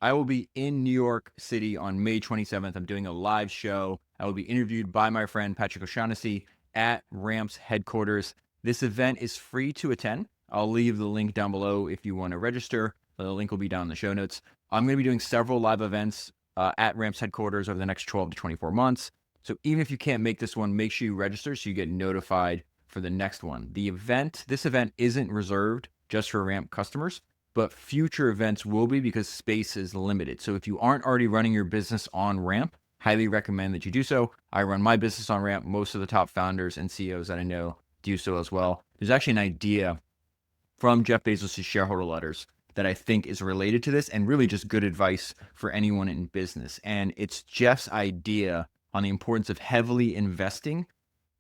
I will be in New York City on May 27th. I'm doing a live show. I will be interviewed by my friend Patrick O'Shaughnessy at Ramp's headquarters. This event is free to attend. I'll leave the link down below if you want to register. The link will be down in the show notes. I'm going to be doing several live events at Ramp's headquarters over the next 12 to 24 months. So even if you can't make this one, make sure you register so you get notified for the next one. This event isn't reserved just for Ramp customers, but future events will be because space is limited. So if you aren't already running your business on Ramp, highly recommend that you do so. I run my business on Ramp. Most of the top founders and CEOs that I know do so as well. There's actually an idea from Jeff Bezos' shareholder letters that I think is related to this and really just good advice for anyone in business. And it's Jeff's idea on the importance of heavily investing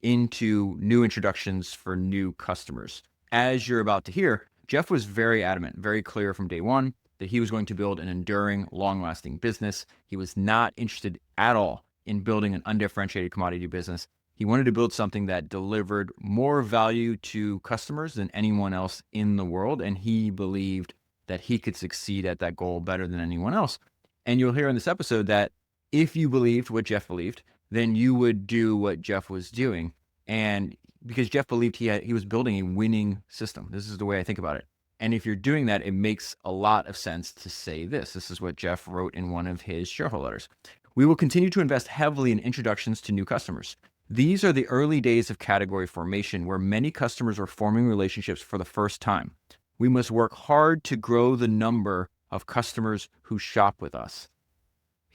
into new introductions for new customers. As you're about to hear, Jeff was very adamant, very clear from day one that he was going to build an enduring, long-lasting business. He was not interested at all in building an undifferentiated commodity business. He wanted to build something that delivered more value to customers than anyone else in the world, and he believed that he could succeed at that goal better than anyone else. And you'll hear in this episode that if you believed what Jeff believed, then you would do what Jeff was doing. And because Jeff believed he was building a winning system. This is the way I think about it. And if you're doing that, it makes a lot of sense to say this. This is what Jeff wrote in one of his shareholder letters. We will continue to invest heavily in introductions to new customers. These are the early days of category formation where many customers are forming relationships for the first time. We must work hard to grow the number of customers who shop with us.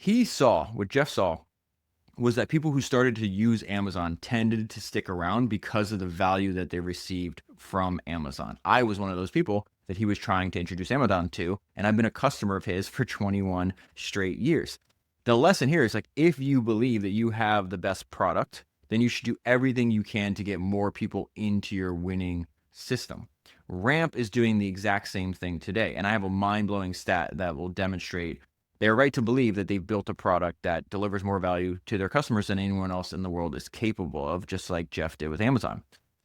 What Jeff saw was that people who started to use Amazon tended to stick around because of the value that they received from Amazon. I was one of those people that he was trying to introduce Amazon to, and I've been a customer of his for 21 straight years. The lesson here is like, if you believe that you have the best product, then you should do everything you can to get more people into your winning system. Ramp is doing the exact same thing today, and I have a mind-blowing stat that will demonstrate they're right to believe that they've built a product that delivers more value to their customers than anyone else in the world is capable of, just like Jeff did with Amazon.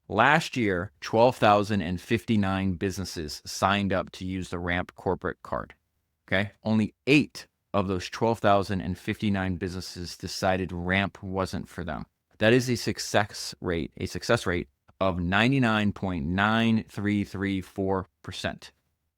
Last year, 12,059 businesses signed up to use the Ramp corporate card. Okay, only 8 of those 12,059 businesses decided Ramp wasn't for them. That is a success rate of 99.9334%.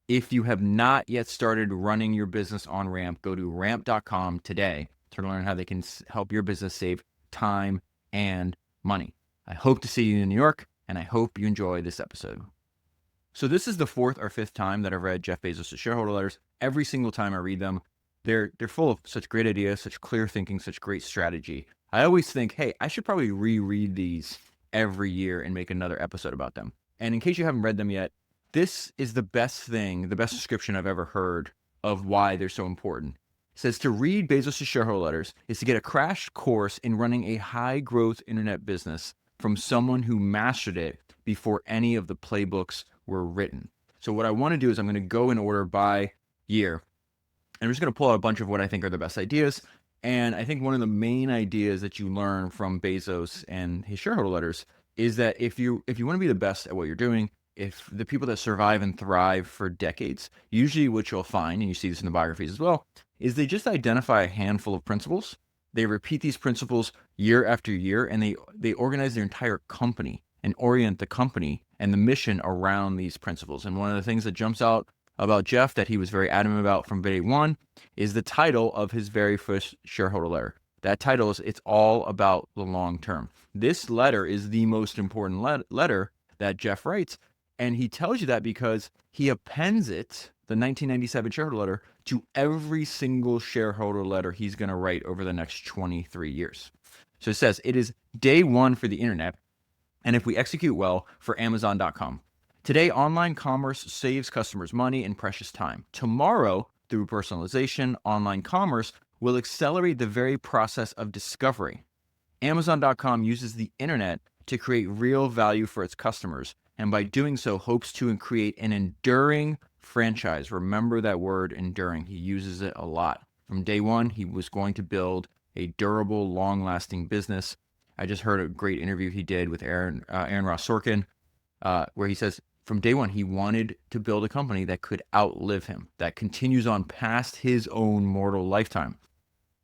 If you have not yet started running your business on Ramp, go to ramp.com today to learn how they can help your business save time and money. I hope to see you in New York, and I hope you enjoy this episode. So this is the 4th or 5th time that I've read Jeff Bezos' shareholder letters. Every single time I read them, they're full of such great ideas, such clear thinking, such great strategy. I always think, hey, I should probably reread these every year and make another episode about them. And in case you haven't read them yet, this is the best description I've ever heard of why they're so important. It says to read Bezos' shareholder letters is to get a crash course in running a high growth internet business from someone who mastered it before any of the playbooks were written. So what I want to do is I'm going to go in order by year. And I'm just going to pull out a bunch of what I think are the best ideas. And I think one of the main ideas that you learn from Bezos and his shareholder letters is that if you want to be the best at what you're doing, if the people that survive and thrive for decades, usually what you'll find, and you see this in the biographies as well, is they just identify a handful of principles. They repeat these principles year after year, and they organize their entire company and orient the company and the mission around these principles. And one of the things that jumps out about Jeff that he was very adamant about from day one is the title of his very first shareholder letter. That title is It's All About the Long Term. This letter is the most important letter that Jeff writes. And he tells you that because he appends it, the 1997 shareholder letter, to every single shareholder letter he's going to write over the next 23 years. So it says, it is day one for the internet, and if we execute well, for Amazon.com. Today, online commerce saves customers money and precious time. Tomorrow, through personalization, online commerce will accelerate the very process of discovery. Amazon.com uses the internet to create real value for its customers, and by doing so hopes to create an enduring franchise. Remember that word, enduring. He uses it a lot. From day one, he was going to build a durable, long-lasting business. I just heard a great interview he did with Aaron Ross Sorkin, where he says, from day one, he wanted to build a company that could outlive him, that continues on past his own mortal lifetime.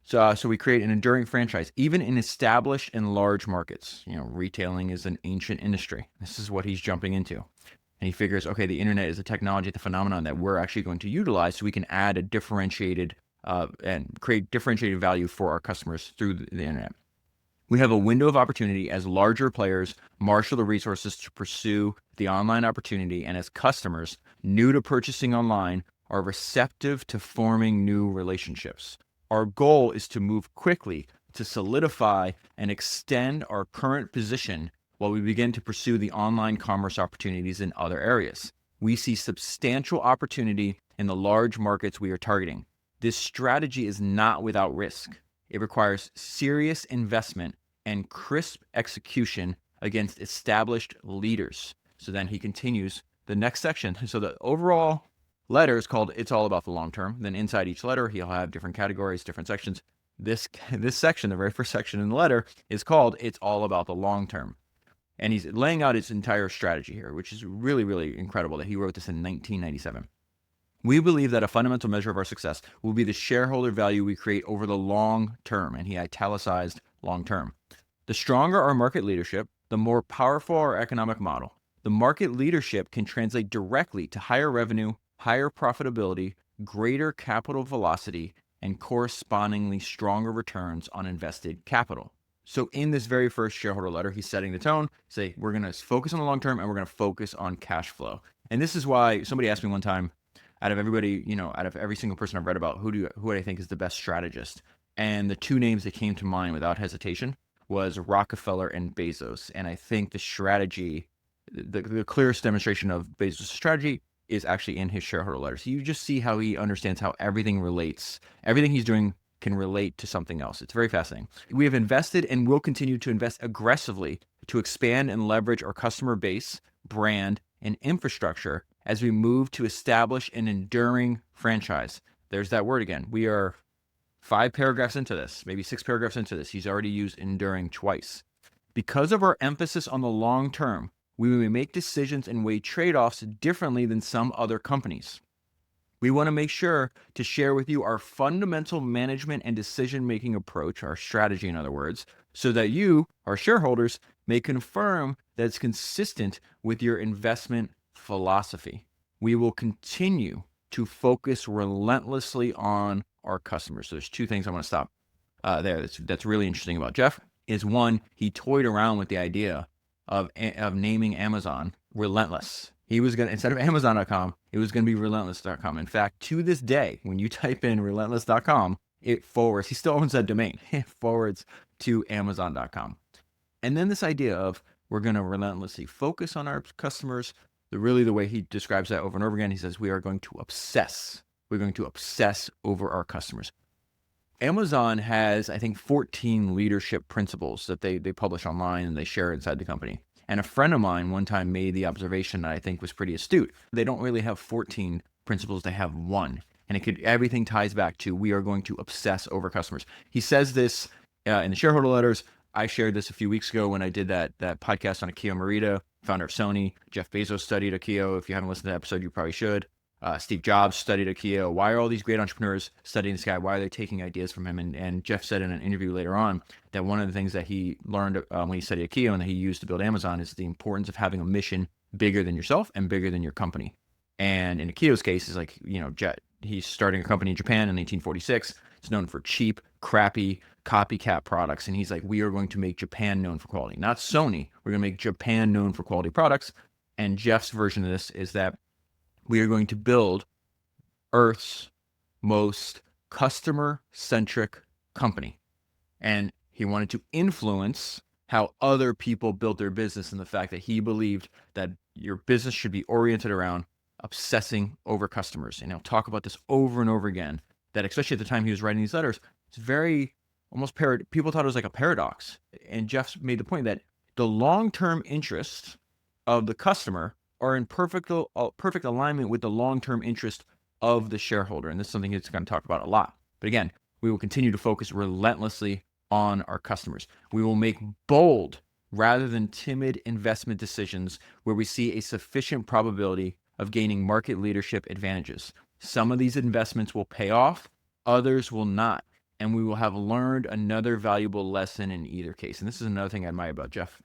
So we create an enduring franchise, even in established and large markets. Retailing is an ancient industry. This is what he's jumping into. And he figures, okay, the internet is a technology, the phenomenon that we're actually going to utilize so we can add a differentiated and create differentiated value for our customers through the internet. We have a window of opportunity as larger players marshal the resources to pursue the online opportunity, and as customers new to purchasing online are receptive to forming new relationships. Our goal is to move quickly to solidify and extend our current position while we begin to pursue the online commerce opportunities in other areas. We see substantial opportunity in the large markets we are targeting. This strategy is not without risk. It requires serious investment and crisp execution against established leaders. So then he continues the next section. So the overall letter is called It's All About the Long Term. Then inside each letter, he'll have different categories, different sections. This section, the very first section in the letter, is called It's All About the Long Term. And he's laying out his entire strategy here, which is really, really incredible that he wrote this in 1997. We believe that a fundamental measure of our success will be the shareholder value we create over the long term, and he italicized long term. The stronger our market leadership, the more powerful our economic model. The market leadership can translate directly to higher revenue, higher profitability, greater capital velocity, and correspondingly stronger returns on invested capital. So in this very first shareholder letter, he's setting the tone, say, we're going to focus on the long term and we're going to focus on cash flow. And this is why somebody asked me one time, out of everybody, out of every single person I've read about, who do I think is the best strategist? And the two names that came to mind without hesitation was Rockefeller and Bezos. And I think the strategy, the clearest demonstration of Bezos' strategy is actually in his shareholder letter. So you just see how he understands how everything relates. Everything he's doing can relate to something else. It's very fascinating. We have invested and will continue to invest aggressively to expand and leverage our customer base, brand, and infrastructure as we move to establish an enduring franchise. There's that word again. We are 5 paragraphs into this, maybe 6 paragraphs into this. He's already used enduring twice. Because of our emphasis on the long term, we may make decisions and weigh trade-offs differently than some other companies. We want to make sure to share with you our fundamental management and decision-making approach, our strategy in other words, so that you, our shareholders, may confirm that it's consistent with your investment philosophy. We will continue to focus relentlessly on our customers. So there's 2 things I want to stop there. That's really interesting about Jeff is one, he toyed around with the idea of naming Amazon Relentless. He was going to, instead of Amazon.com, it was going to be relentless.com. In fact, to this day, when you type in relentless.com, it forwards, he still owns that domain, it forwards to Amazon.com. And then this idea of we're going to relentlessly focus on our customers, the way he describes that over and over again, he says we are going to obsess. We're going to obsess over our customers. Amazon has, I think, 14 leadership principles that they publish online and they share inside the company. And a friend of mine one time made the observation that I think was pretty astute. They don't really have 14 principles, they have 1. And everything ties back to we are going to obsess over customers. He says this in the shareholder letters. I shared this a few weeks ago when I did that podcast on Akio Morita, founder of Sony. Jeff Bezos studied Akio. If you haven't listened to that episode, you probably should. Steve Jobs studied Akio. Why are all these great entrepreneurs studying this guy? Why are they taking ideas from him? And Jeff said in an interview later on that one of the things that he learned when he studied Akio and that he used to build Amazon is the importance of having a mission bigger than yourself and bigger than your company. And in Akio's case, is like, he's starting a company in Japan in 1846. It's known for cheap, crappy, copycat products. And he's like, we are going to make Japan known for quality. Not Sony. We're going to make Japan known for quality products. And Jeff's version of this is that we are going to build Earth's most customer-centric company. And he wanted to influence how other people built their business and the fact that he believed that your business should be oriented around obsessing over customers. And he'll talk about this over and over again, that especially at the time he was writing these letters, it's very almost people thought it was like a paradox. And Jeff made the point that the long-term interests of the customer are in perfect alignment with the long-term interest of the shareholder. And this is something he's going to talk about a lot. But again, we will continue to focus relentlessly on our customers. We will make bold rather than timid investment decisions where we see a sufficient probability of gaining market leadership advantages. Some of these investments will pay off, others will not, and we will have learned another valuable lesson in either case. And this is another thing I admire about Jeff.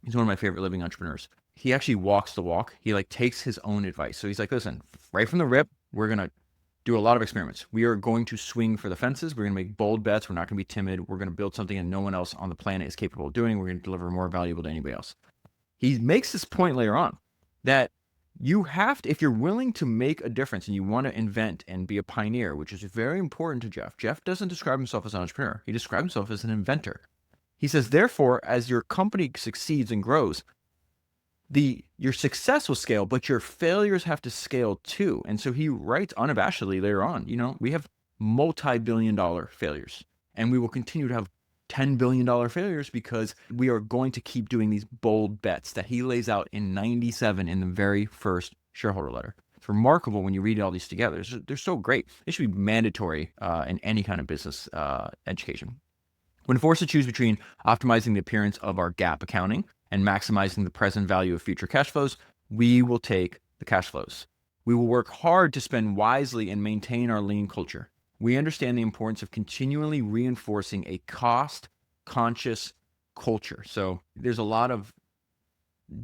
He's one of my favorite living entrepreneurs. He actually walks the walk. He takes his own advice. So he's like, listen, right from the rip, we're going to do a lot of experiments. We are going to swing for the fences. We're going to make bold bets. We're not going to be timid. We're going to build something that no one else on the planet is capable of doing. We're going to deliver more valuable to anybody else. He makes this point later on that you have to, if you're willing to make a difference and you want to invent and be a pioneer, which is very important to Jeff. Jeff doesn't describe himself as an entrepreneur. He describes himself as an inventor. He says, therefore, as your company succeeds and grows, your success will scale, but your failures have to scale too. And so he writes unabashedly later on, we have multi-billion-dollar failures, and we will continue to have $10 billion failures because we are going to keep doing these bold bets that he lays out in 97 in the very first shareholder letter. It's remarkable when you read all these together. They're so great. They should be mandatory in any kind of business education. When forced to choose between optimizing the appearance of our GAAP accounting and maximizing the present value of future cash flows, we will take the cash flows. We will work hard to spend wisely and maintain our lean culture. We understand the importance of continually reinforcing a cost-conscious culture. So there's a lot of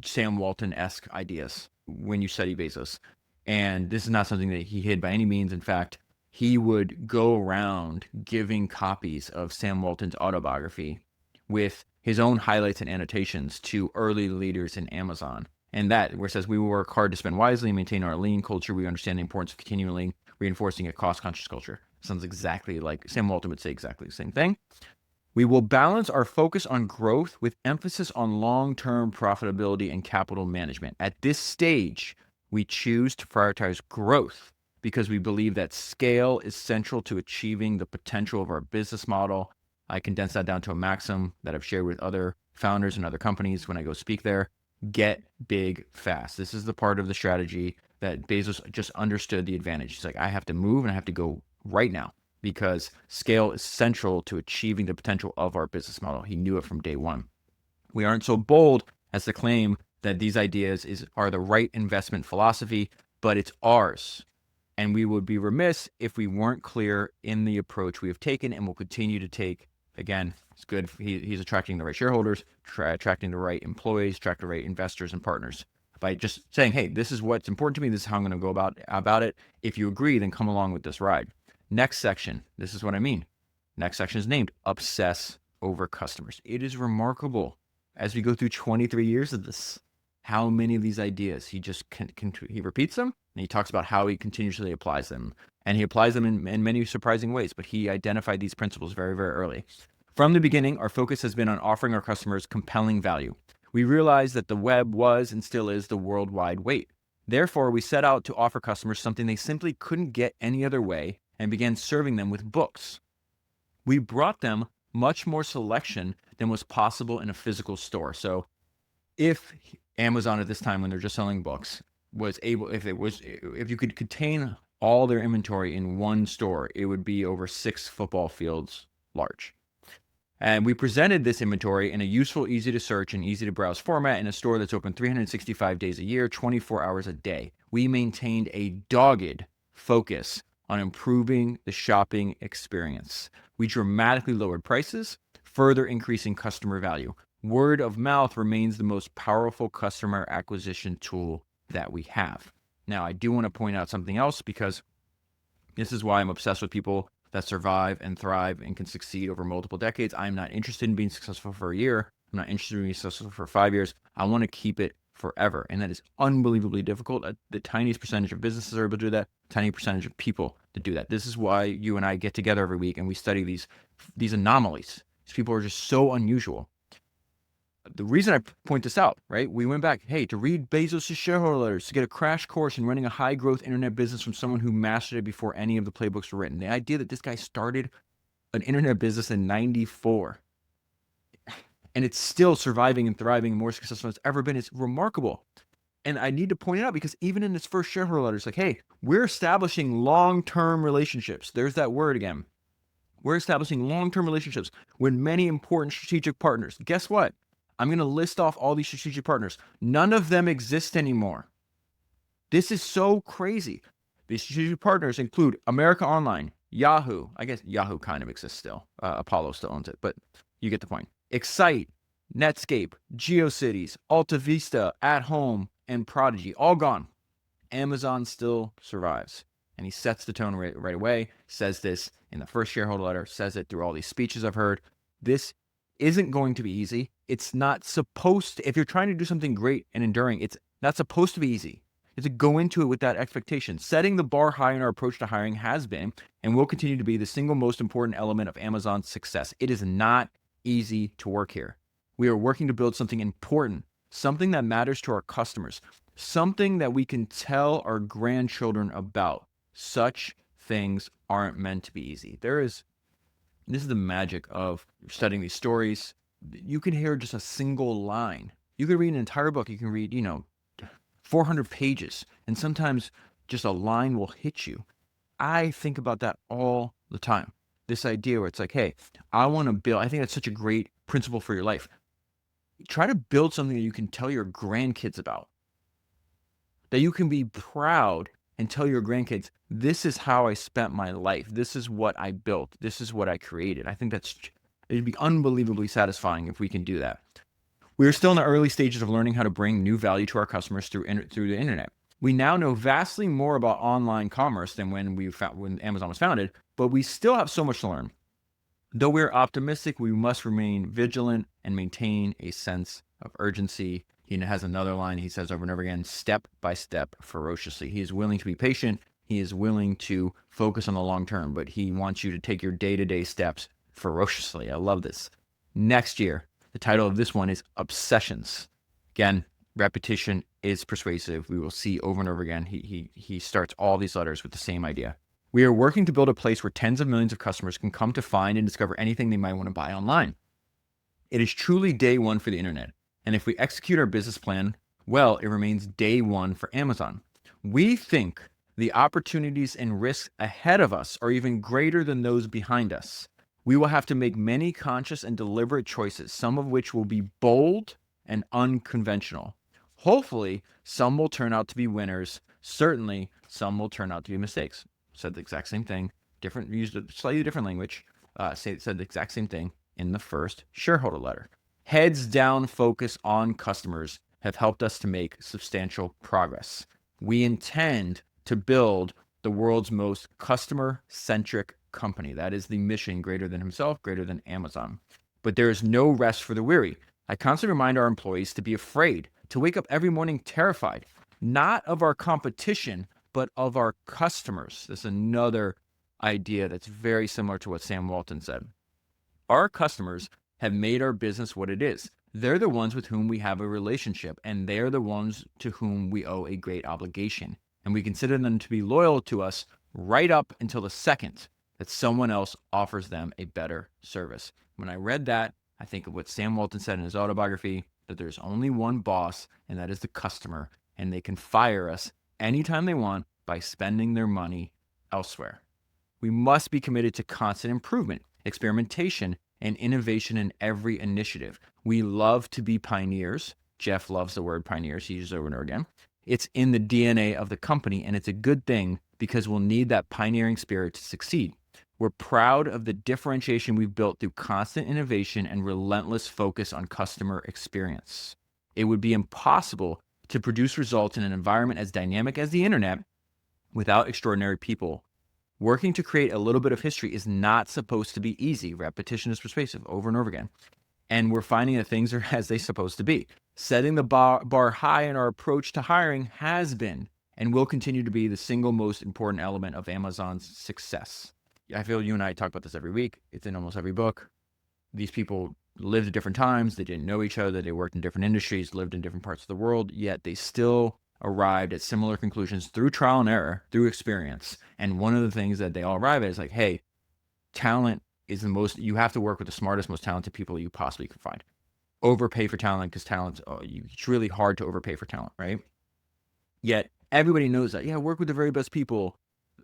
Sam Walton-esque ideas when you study Bezos. And this is not something that he hid by any means. In fact, he would go around giving copies of Sam Walton's autobiography with his own highlights and annotations to early leaders in Amazon. And that, where it says, we will work hard to spend wisely and maintain our lean culture. We understand the importance of continually reinforcing a cost-conscious culture. Sounds exactly like Sam Walton would say exactly the same thing. We will balance our focus on growth with emphasis on long-term profitability and capital management. At this stage, we choose to prioritize growth because we believe that scale is central to achieving the potential of our business model. I condense that down to a maxim that I've shared with other founders and other companies when I go speak there. Get big fast. This is the part of the strategy that Bezos just understood the advantage. He's like, I have to move and I have to go right now because scale is central to achieving the potential of our business model. He knew it from day one. We aren't so bold as to claim that these ideas are the right investment philosophy, but it's ours. And we would be remiss if we weren't clear in the approach we have taken and will continue to take. Again, it's good. He's attracting the right shareholders, attracting the right employees, attracting the right investors and partners. By just saying, hey, this is what's important to me. This is how I'm going to go about it. If you agree, then come along with this ride. Next section. This is what I mean. Next section is named Obsess Over Customers. It is remarkable as we go through 23 years of this, how many of these ideas he just he repeats them and he talks about how he continuously applies them. And he applies them in many surprising ways, but he identified these principles very, very early. From the beginning, our focus has been on offering our customers compelling value. We realized that the web was and still is the worldwide weight. Therefore, we set out to offer customers something they simply couldn't get any other way and began serving them with books. We brought them much more selection than was possible in a physical store. So if Amazon at this time, when they're just selling books, was able, if you could contain all their inventory in one store, it would be over 6 football fields large. And we presented this inventory in a useful, easy to search and easy to browse format in a store that's open 365 days a year, 24 hours a day. We maintained a dogged focus on improving the shopping experience. We dramatically lowered prices, further increasing customer value. Word of mouth remains the most powerful customer acquisition tool that we have. Now, I do want to point out something else because this is why I'm obsessed with people that survive and thrive and can succeed over multiple decades. I'm not interested in being successful for a year. I'm not interested in being successful for 5 years. I want to keep it forever. And that is unbelievably difficult. The tiniest percentage of businesses are able to do that, tiny percentage of people to do that. This is why you and I get together every week and we study these anomalies. These people are just so unusual. The reason I point this out, right? We went back, hey, to read Bezos' shareholder letters, to get a crash course in running a high growth internet business from someone who mastered it before any of the playbooks were written. The idea that this guy started an internet business in 94 and it's still surviving and thriving and more successful than it's ever been is remarkable. And I need to point it out because even in his first shareholder letter, it's like, hey, we're establishing long-term relationships. There's that word again. We're establishing long-term relationships with many important strategic partners. Guess what? I'm going to list off all these strategic partners. None of them exist anymore. This is so crazy. These strategic partners include America Online, Yahoo. I guess Yahoo kind of exists still. Apollo still owns it, but you get the point. Excite, Netscape, GeoCities, Alta Vista, At Home, and Prodigy, all gone. Amazon still survives. And he sets the tone right away, says this in the first shareholder letter, says it through all these speeches I've heard. This isn't going to be easy. It's not supposed to, if you're trying to do something great and enduring, it's not supposed to be easy. It's to go into it with that expectation. Setting the bar high in our approach to hiring has been and will continue to be the single most important element of Amazon's success. It is not easy to work here. We are working to build something important, something that matters to our customers, something that we can tell our grandchildren about. Such things aren't meant to be easy. This is the magic of studying these stories. You can hear just a single line. You can read an entire book. You can read, 400 pages, and sometimes just a line will hit you. I think about that all the time. This idea where it's like, hey, I want to build, I think that's such a great principle for your life. Try to build something that you can tell your grandkids about, that you can be proud and tell your grandkids, this is how I spent my life. This is what I built. This is what I created. I think it'd be unbelievably satisfying if we can do that. We are still in the early stages of learning how to bring new value to our customers through the internet. We now know vastly more about online commerce than when Amazon was founded, but we still have so much to learn. Though we're optimistic, we must remain vigilant and maintain a sense of urgency. He has another line he says over and over again, step by step, ferociously. He is willing to be patient. He is willing to focus on the long term, but he wants you to take your day-to-day steps ferociously. I love this. Next year, the title of this one is Obsessions. Again, repetition is persuasive. We will see over and over again. He starts all these letters with the same idea. We are working to build a place where tens of millions of customers can come to find and discover anything they might want to buy online. It is truly day one for the internet. And if we execute our business plan well, it remains day one for Amazon. We think the opportunities and risks ahead of us are even greater than those behind us. We will have to make many conscious and deliberate choices, some of which will be bold and unconventional. Hopefully, some will turn out to be winners. Certainly, some will turn out to be mistakes. Said the exact same thing, used a slightly different language, said the exact same thing in the first shareholder letter. Heads down focus on customers have helped us to make substantial progress. We intend to build the world's most customer-centric company. That is the mission, greater than himself, greater than Amazon. But there is no rest for the weary. I constantly remind our employees to be afraid, to wake up every morning terrified, not of our competition, but of our customers. This is another idea that's very similar to what Sam Walton said. Our customers have made our business what it is. They're the ones with whom we have a relationship, and they're the ones to whom we owe a great obligation. And we consider them to be loyal to us right up until the second that someone else offers them a better service. When I read that, I think of what Sam Walton said in his autobiography, that there's only one boss, and that is the customer, and they can fire us anytime they want by spending their money elsewhere. We must be committed to constant improvement, experimentation, and innovation in every initiative. We love to be pioneers. Jeff loves the word pioneers. He uses it over and over again. It's in the DNA of the company, and it's a good thing because we'll need that pioneering spirit to succeed. We're proud of the differentiation we've built through constant innovation and relentless focus on customer experience. It would be impossible to produce results in an environment as dynamic as the internet without extraordinary people. Working to create a little bit of history is not supposed to be easy. Repetition is persuasive, over and over again. And we're finding that things are as they're supposed to be. Setting the bar high in our approach to hiring has been and will continue to be the single most important element of Amazon's success. I feel you and I talk about this every week. It's in almost every book. These people lived at different times. They didn't know each other. They worked in different industries, lived in different parts of the world, yet they still arrived at similar conclusions through trial and error, through experience. And one of the things that they all arrive at is like, hey, talent is you have to work with the smartest, most talented people you possibly can find. Overpay for talent because it's really hard to overpay for talent, right? Yet everybody knows that. Yeah, work with the very best people.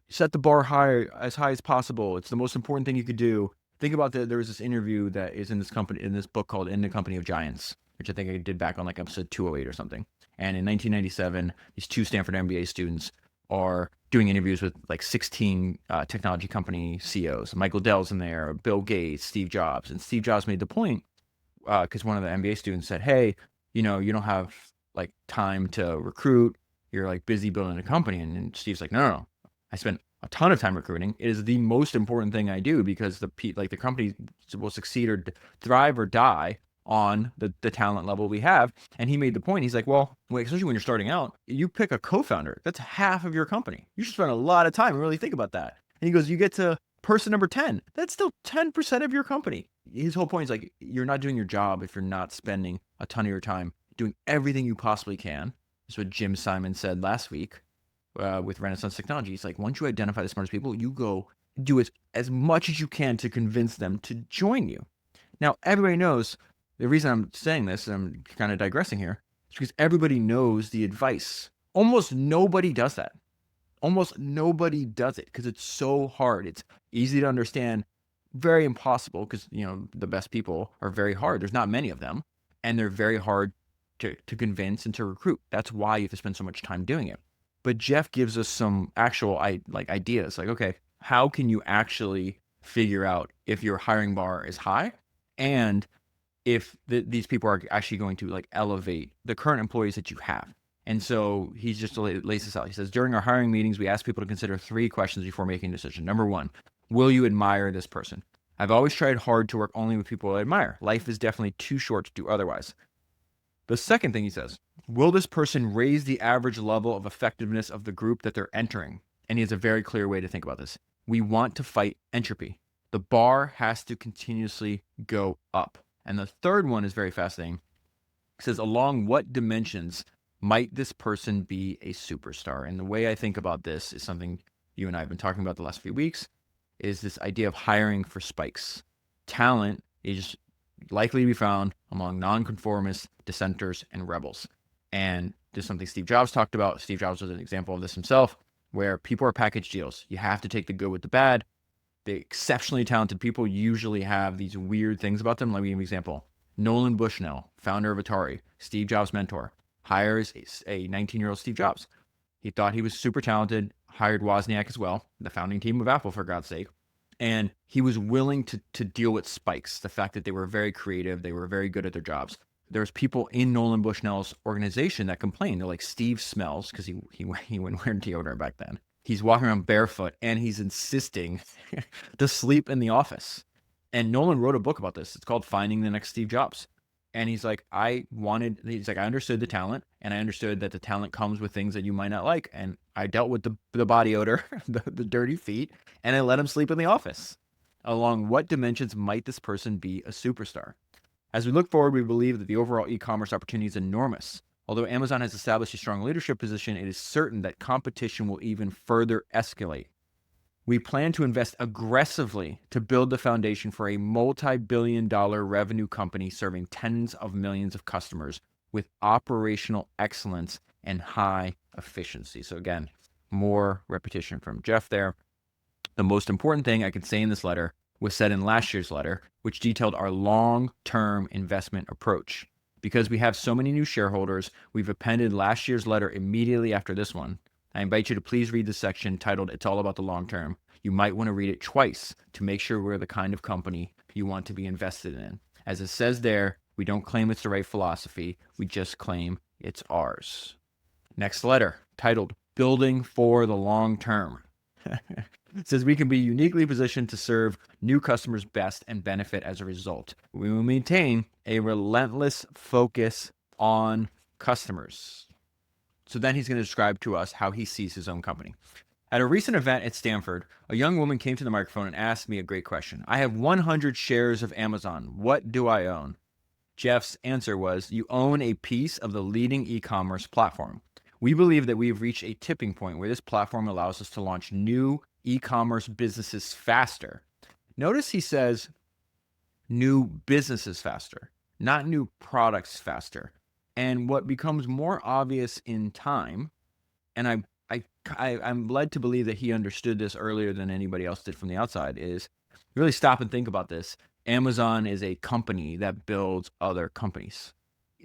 Set the bar high as possible. It's the most important thing you could do. Think about that. There was this interview that is in this book called In the Company of Giants. which I think I did back on like episode 208 or something. And in 1997, these 2 Stanford MBA students are doing interviews with like 16 technology company CEOs. Michael Dell's in there, Bill Gates, Steve Jobs. And Steve Jobs made the point, because one of the MBA students said, hey, you don't have like time to recruit. You're like busy building a company. And Steve's like, no. I spent a ton of time recruiting. It is the most important thing I do, because the company will succeed or thrive or die on the talent level we have. And he made the point. He's like, well, especially when you're starting out, you pick a co-founder. That's half of your company. You should spend a lot of time and really think about that. And he goes, you get to person number 10. That's still 10% of your company. His whole point is like, you're not doing your job if you're not spending a ton of your time doing everything you possibly can. That's what Jim Simon said last week with Renaissance Technology. He's like, once you identify the smartest people, you go do as much as you can to convince them to join you. Now, everybody knows, the reason I'm saying this, and I'm kind of digressing here, is because everybody knows the advice. Almost nobody does that. Almost nobody does it because it's so hard. It's easy to understand, very impossible, because the best people are very hard. There's not many of them, and they're very hard to convince and to recruit. That's why you have to spend so much time doing it. But Jeff gives us some actual ideas, like, okay, how can you actually figure out if your hiring bar is high, and if these people are actually going to like elevate the current employees that you have. And so he just lays this out. He says, during our hiring meetings, we ask people to consider 3 questions before making a decision. Number 1, will you admire this person? I've always tried hard to work only with people I admire. Life is definitely too short to do otherwise. The second thing he says, will this person raise the average level of effectiveness of the group that they're entering? And he has a very clear way to think about this. We want to fight entropy. The bar has to continuously go up. And the third one is very fascinating. It says, along what dimensions might this person be a superstar? And the way I think about this is something you and I have been talking about the last few weeks, is this idea of hiring for spikes. Talent is likely to be found among nonconformists, dissenters, and rebels. And this is something Steve Jobs talked about. Steve Jobs was an example of this himself, where people are package deals. You have to take the good with the bad. The exceptionally talented people usually have these weird things about them. Let me give you an example. Nolan Bushnell, founder of Atari, Steve Jobs' mentor, hires a 19-year-old Steve Jobs. He thought he was super talented, hired Wozniak as well, the founding team of Apple, for God's sake. And he was willing to deal with spikes, the fact that they were very creative, they were very good at their jobs. There's people in Nolan Bushnell's organization that complain. They're like, Steve smells, because he wouldn't wear deodorant back then. He's walking around barefoot, and he's insisting to sleep in the office. And Nolan wrote a book about this. It's called Finding the Next Steve Jobs. And he's like, I understood the talent, and I understood that the talent comes with things that you might not like. And I dealt with the body odor, the dirty feet, and I let him sleep in the office. Along what dimensions might this person be a superstar? As we look forward, we believe that the overall e-commerce opportunity is enormous. Although Amazon has established a strong leadership position, it is certain that competition will even further escalate. We plan to invest aggressively to build the foundation for a multi-billion-dollar revenue company serving tens of millions of customers with operational excellence and high efficiency. So again, more repetition from Jeff there. The most important thing I could say in this letter was said in last year's letter, which detailed our long-term investment approach. Because we have so many new shareholders, we've appended last year's letter immediately after this one. I invite you to please read the section titled, It's All About the Long Term. You might want to read it twice to make sure we're the kind of company you want to be invested in. As it says there, we don't claim it's the right philosophy. We just claim it's ours. Next letter, titled, Building for the Long Term. It says we can be uniquely positioned to serve new customers best and benefit as a result. We will maintain a relentless focus on customers. So then he's going to describe to us how he sees his own company. At a recent event at Stanford, a young woman came to the microphone and asked me a great question. I have 100 shares of Amazon. What do I own? Jeff's answer was, you own a piece of the leading e-commerce platform. We believe that we have reached a tipping point where this platform allows us to launch new e-commerce businesses faster. Notice he says new businesses faster, not new products faster. And what becomes more obvious in time, and I'm led to believe that he understood this earlier than anybody else did from the outside, is really stop and think about this. Amazon is a company that builds other companies.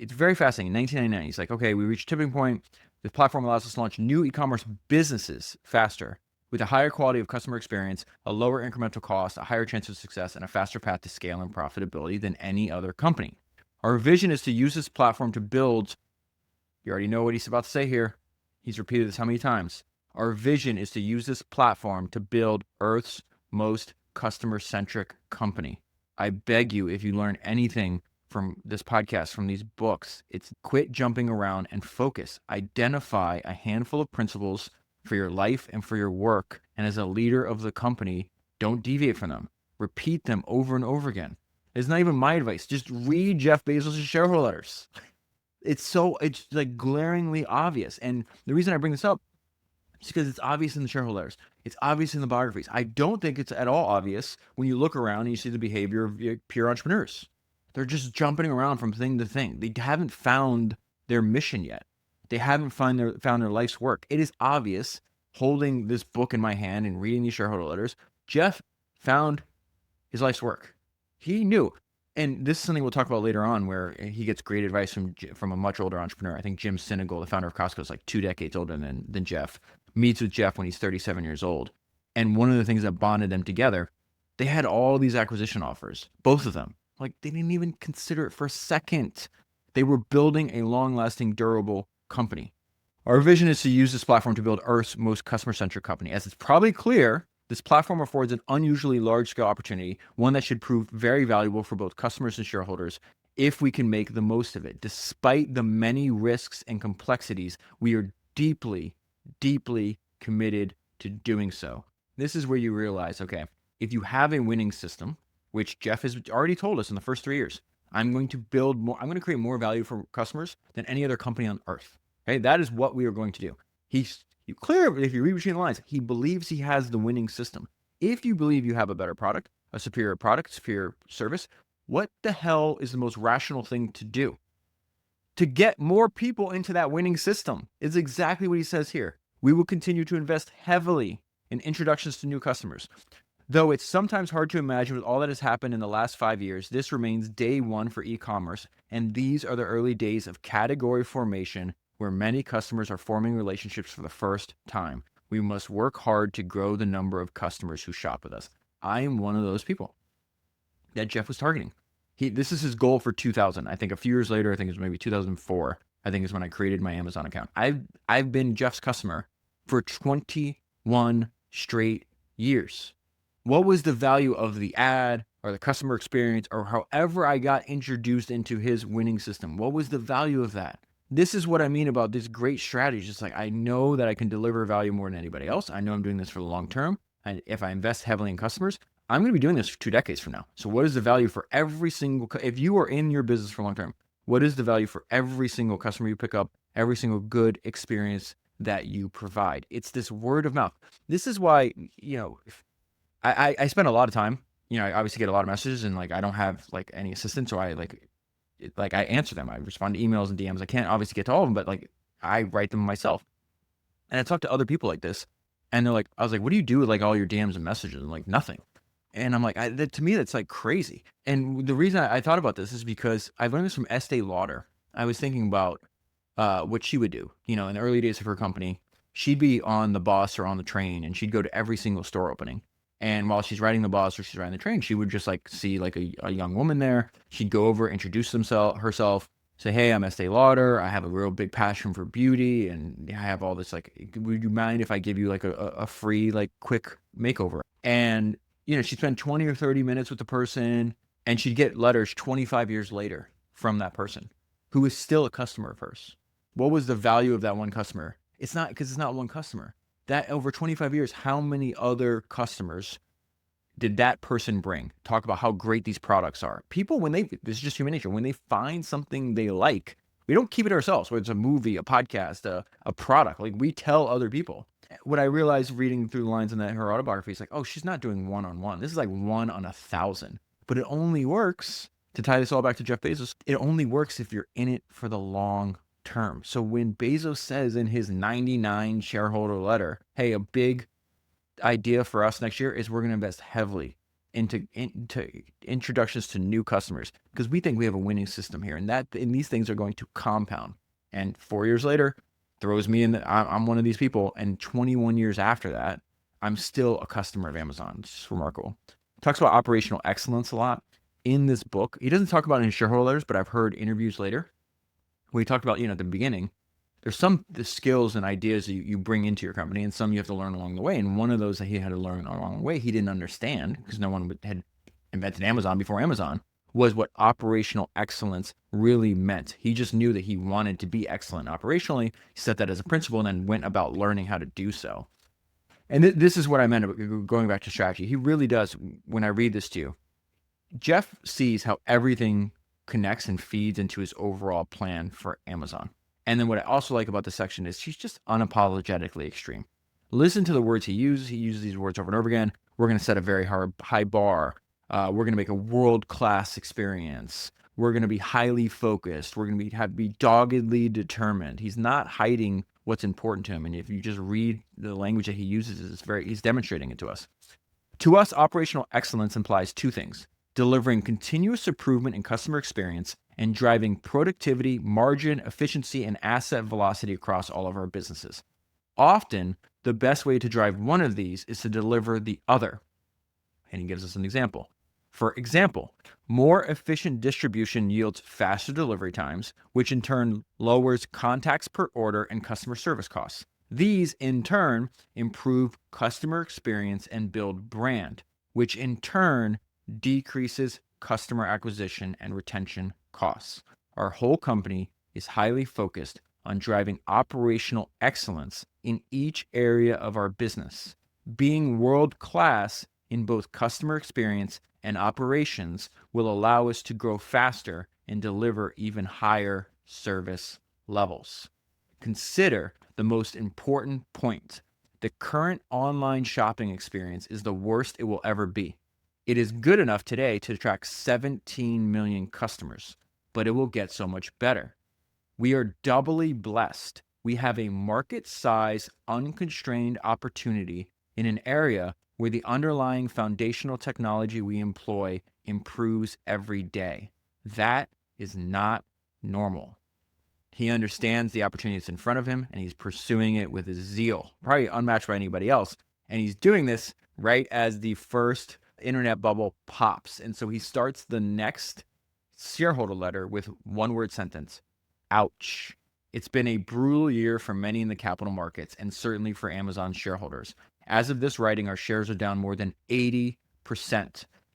it's very fascinating. In 1999, he's like, okay, we reached a tipping point. This platform allows us to launch new e-commerce businesses faster with a higher quality of customer experience, a lower incremental cost, a higher chance of success, and a faster path to scale and profitability than any other company. Our vision is to use this platform to build, you already know what he's about to say here. He's repeated this how many times? Our vision is to use this platform to build Earth's most customer-centric company. I beg you, if you learn anything from this podcast, from these books, it's quit jumping around and focus. Identify a handful of principles for your life and for your work. And as a leader of the company, don't deviate from them. Repeat them over and over again. It's not even my advice. Just read Jeff Bezos' shareholder letters. It's like glaringly obvious. And the reason I bring this up is because it's obvious in the shareholder letters. It's obvious in the biographies. I don't think it's at all obvious when you look around and you see the behavior of pure entrepreneurs. They're just jumping around from thing to thing. They haven't found their mission yet. They haven't found their life's work. It is obvious, holding this book in my hand and reading these shareholder letters, Jeff found his life's work. He knew. And this is something we'll talk about later on, where he gets great advice from a much older entrepreneur. I think Jim Sinegal, the founder of Costco, is like 2 decades older than Jeff. Meets with Jeff when he's 37 years old. And one of the things that bonded them together, they had all these acquisition offers, both of them. Like, they didn't even consider it for a second. They were building a long-lasting, durable company. Our vision is to use this platform to build Earth's most customer-centric company. As it's probably clear, this platform affords an unusually large-scale opportunity, one that should prove very valuable for both customers and shareholders if we can make the most of it. Despite the many risks and complexities, we are deeply, deeply committed to doing so. This is where you realize, okay, if you have a winning system, which Jeff has already told us in the first 3 years, I'm going to create more value for customers than any other company on earth. Okay, that is what we are going to do. He's clear, if you read between the lines, he believes he has the winning system. If you believe you have a better product, superior service, what the hell is the most rational thing to do? To get more people into that winning system is exactly what he says here. We will continue to invest heavily in introductions to new customers. Though it's sometimes hard to imagine with all that has happened in the last 5 years, this remains day one for e-commerce, and these are the early days of category formation where many customers are forming relationships for the first time. We must work hard to grow the number of customers who shop with us. I am one of those people that Jeff was targeting. This is his goal for 2000. I think a few years later, I think it was maybe 2004, I think is when I created my Amazon account. I've been Jeff's customer for 21 straight years. What was the value of the ad or the customer experience or however I got introduced into his winning system? What was the value of that? This is what I mean about this great strategy. It's like, I know that I can deliver value more than anybody else. I know I'm doing this for the long term. And if I invest heavily in customers, I'm going to be doing this for 2 decades from now. So what is the value for every single, if you are in your business for long term, what is the value for every single customer you pick up, every single good experience that you provide? It's this word of mouth. This is why, I spend a lot of time, I obviously get a lot of messages and like, I don't have like any assistants, so I I answer them. I respond to emails and DMs. I can't obviously get to all of them, but like I write them myself. And I talk to other people like this and they're like, I was like, what do you do with like all your DMs and messages? And like, nothing. And I'm like, to me, that's like crazy. And the reason I thought about this is because I learned this from Estee Lauder. I was thinking about what she would do, in the early days of her company. She'd be on the bus or on the train and she'd go to every single store opening. And while she's riding the bus or she's riding the train, she would just like see like a young woman there. She'd go over, introduce herself, say, hey, I'm Estee Lauder. I have a real big passion for beauty. And I have all this, like, would you mind if I give you like a free, like quick makeover? And, she'd spend 20 or 30 minutes with the person and she'd get letters 25 years later from that person who is still a customer of hers. What was the value of that one customer? It's not, because it's not one customer. That over 25 years, how many other customers did that person bring? Talk about how great these products are. People, this is just human nature, when they find something they like, we don't keep it ourselves, whether it's a movie, a podcast, a product, like we tell other people. What I realized reading through the lines in her autobiography is like, oh, she's not doing one-on-one. This is like 1 on 1,000. But it only works, to tie this all back to Jeff Bezos, it only works if you're in it for the long term. So when Bezos says in his 99 shareholder letter, hey, a big idea for us next year is we're going to invest heavily into introductions to new customers, because we think we have a winning system here, and these things are going to compound. And 4 years later, throws me in. I'm one of these people, and 21 years after that, I'm still a customer of Amazon. It's just remarkable. Talks about operational excellence a lot in this book. He doesn't talk about it in Shareholders, but I've heard interviews later where he talked about, at the beginning, there's the skills and ideas that you bring into your company, and some you have to learn along the way. And one of those that he had to learn along the way, he didn't understand, because no one had invented Amazon before Amazon, was what operational excellence really meant. He just knew that he wanted to be excellent operationally. He set that as a principle and then went about learning how to do so. And this is what I meant about going back to strategy. He really does. When I read this to you, Jeff sees how everything connects and feeds into his overall plan for Amazon. And then what I also like about this section is he's just unapologetically extreme. Listen to the words he uses. He uses these words over and over again. We're going to set a very high bar. We're going to make a world-class experience. We're going to be highly focused. We're going to be doggedly determined. He's not hiding what's important to him. And if you just read the language that he uses, he's demonstrating it to us. To us, operational excellence implies two things: delivering continuous improvement in customer experience and driving productivity, margin, efficiency, and asset velocity across all of our businesses. Often, the best way to drive one of these is to deliver the other. And he gives us an example. For example, more efficient distribution yields faster delivery times, which in turn lowers contacts per order and customer service costs. These, in turn, improve customer experience and build brand, which in turn decreases customer acquisition and retention costs. Our whole company is highly focused on driving operational excellence in each area of our business. Being world-class in both customer experience and operations will allow us to grow faster and deliver even higher service levels. Consider the most important point. The current online shopping experience is the worst it will ever be. It is good enough today to attract 17 million customers, but it will get so much better. We are doubly blessed. We have a market size, unconstrained opportunity in an area where the underlying foundational technology we employ improves every day. That is not normal. He understands the opportunity that's in front of him, and he's pursuing it with a zeal, probably unmatched by anybody else. And he's doing this right as the first internet bubble pops. And so he starts the next shareholder letter with one-word sentence: ouch. It's been a brutal year for many in the capital markets, and certainly for Amazon shareholders. As of this writing, our shares are down more than 80%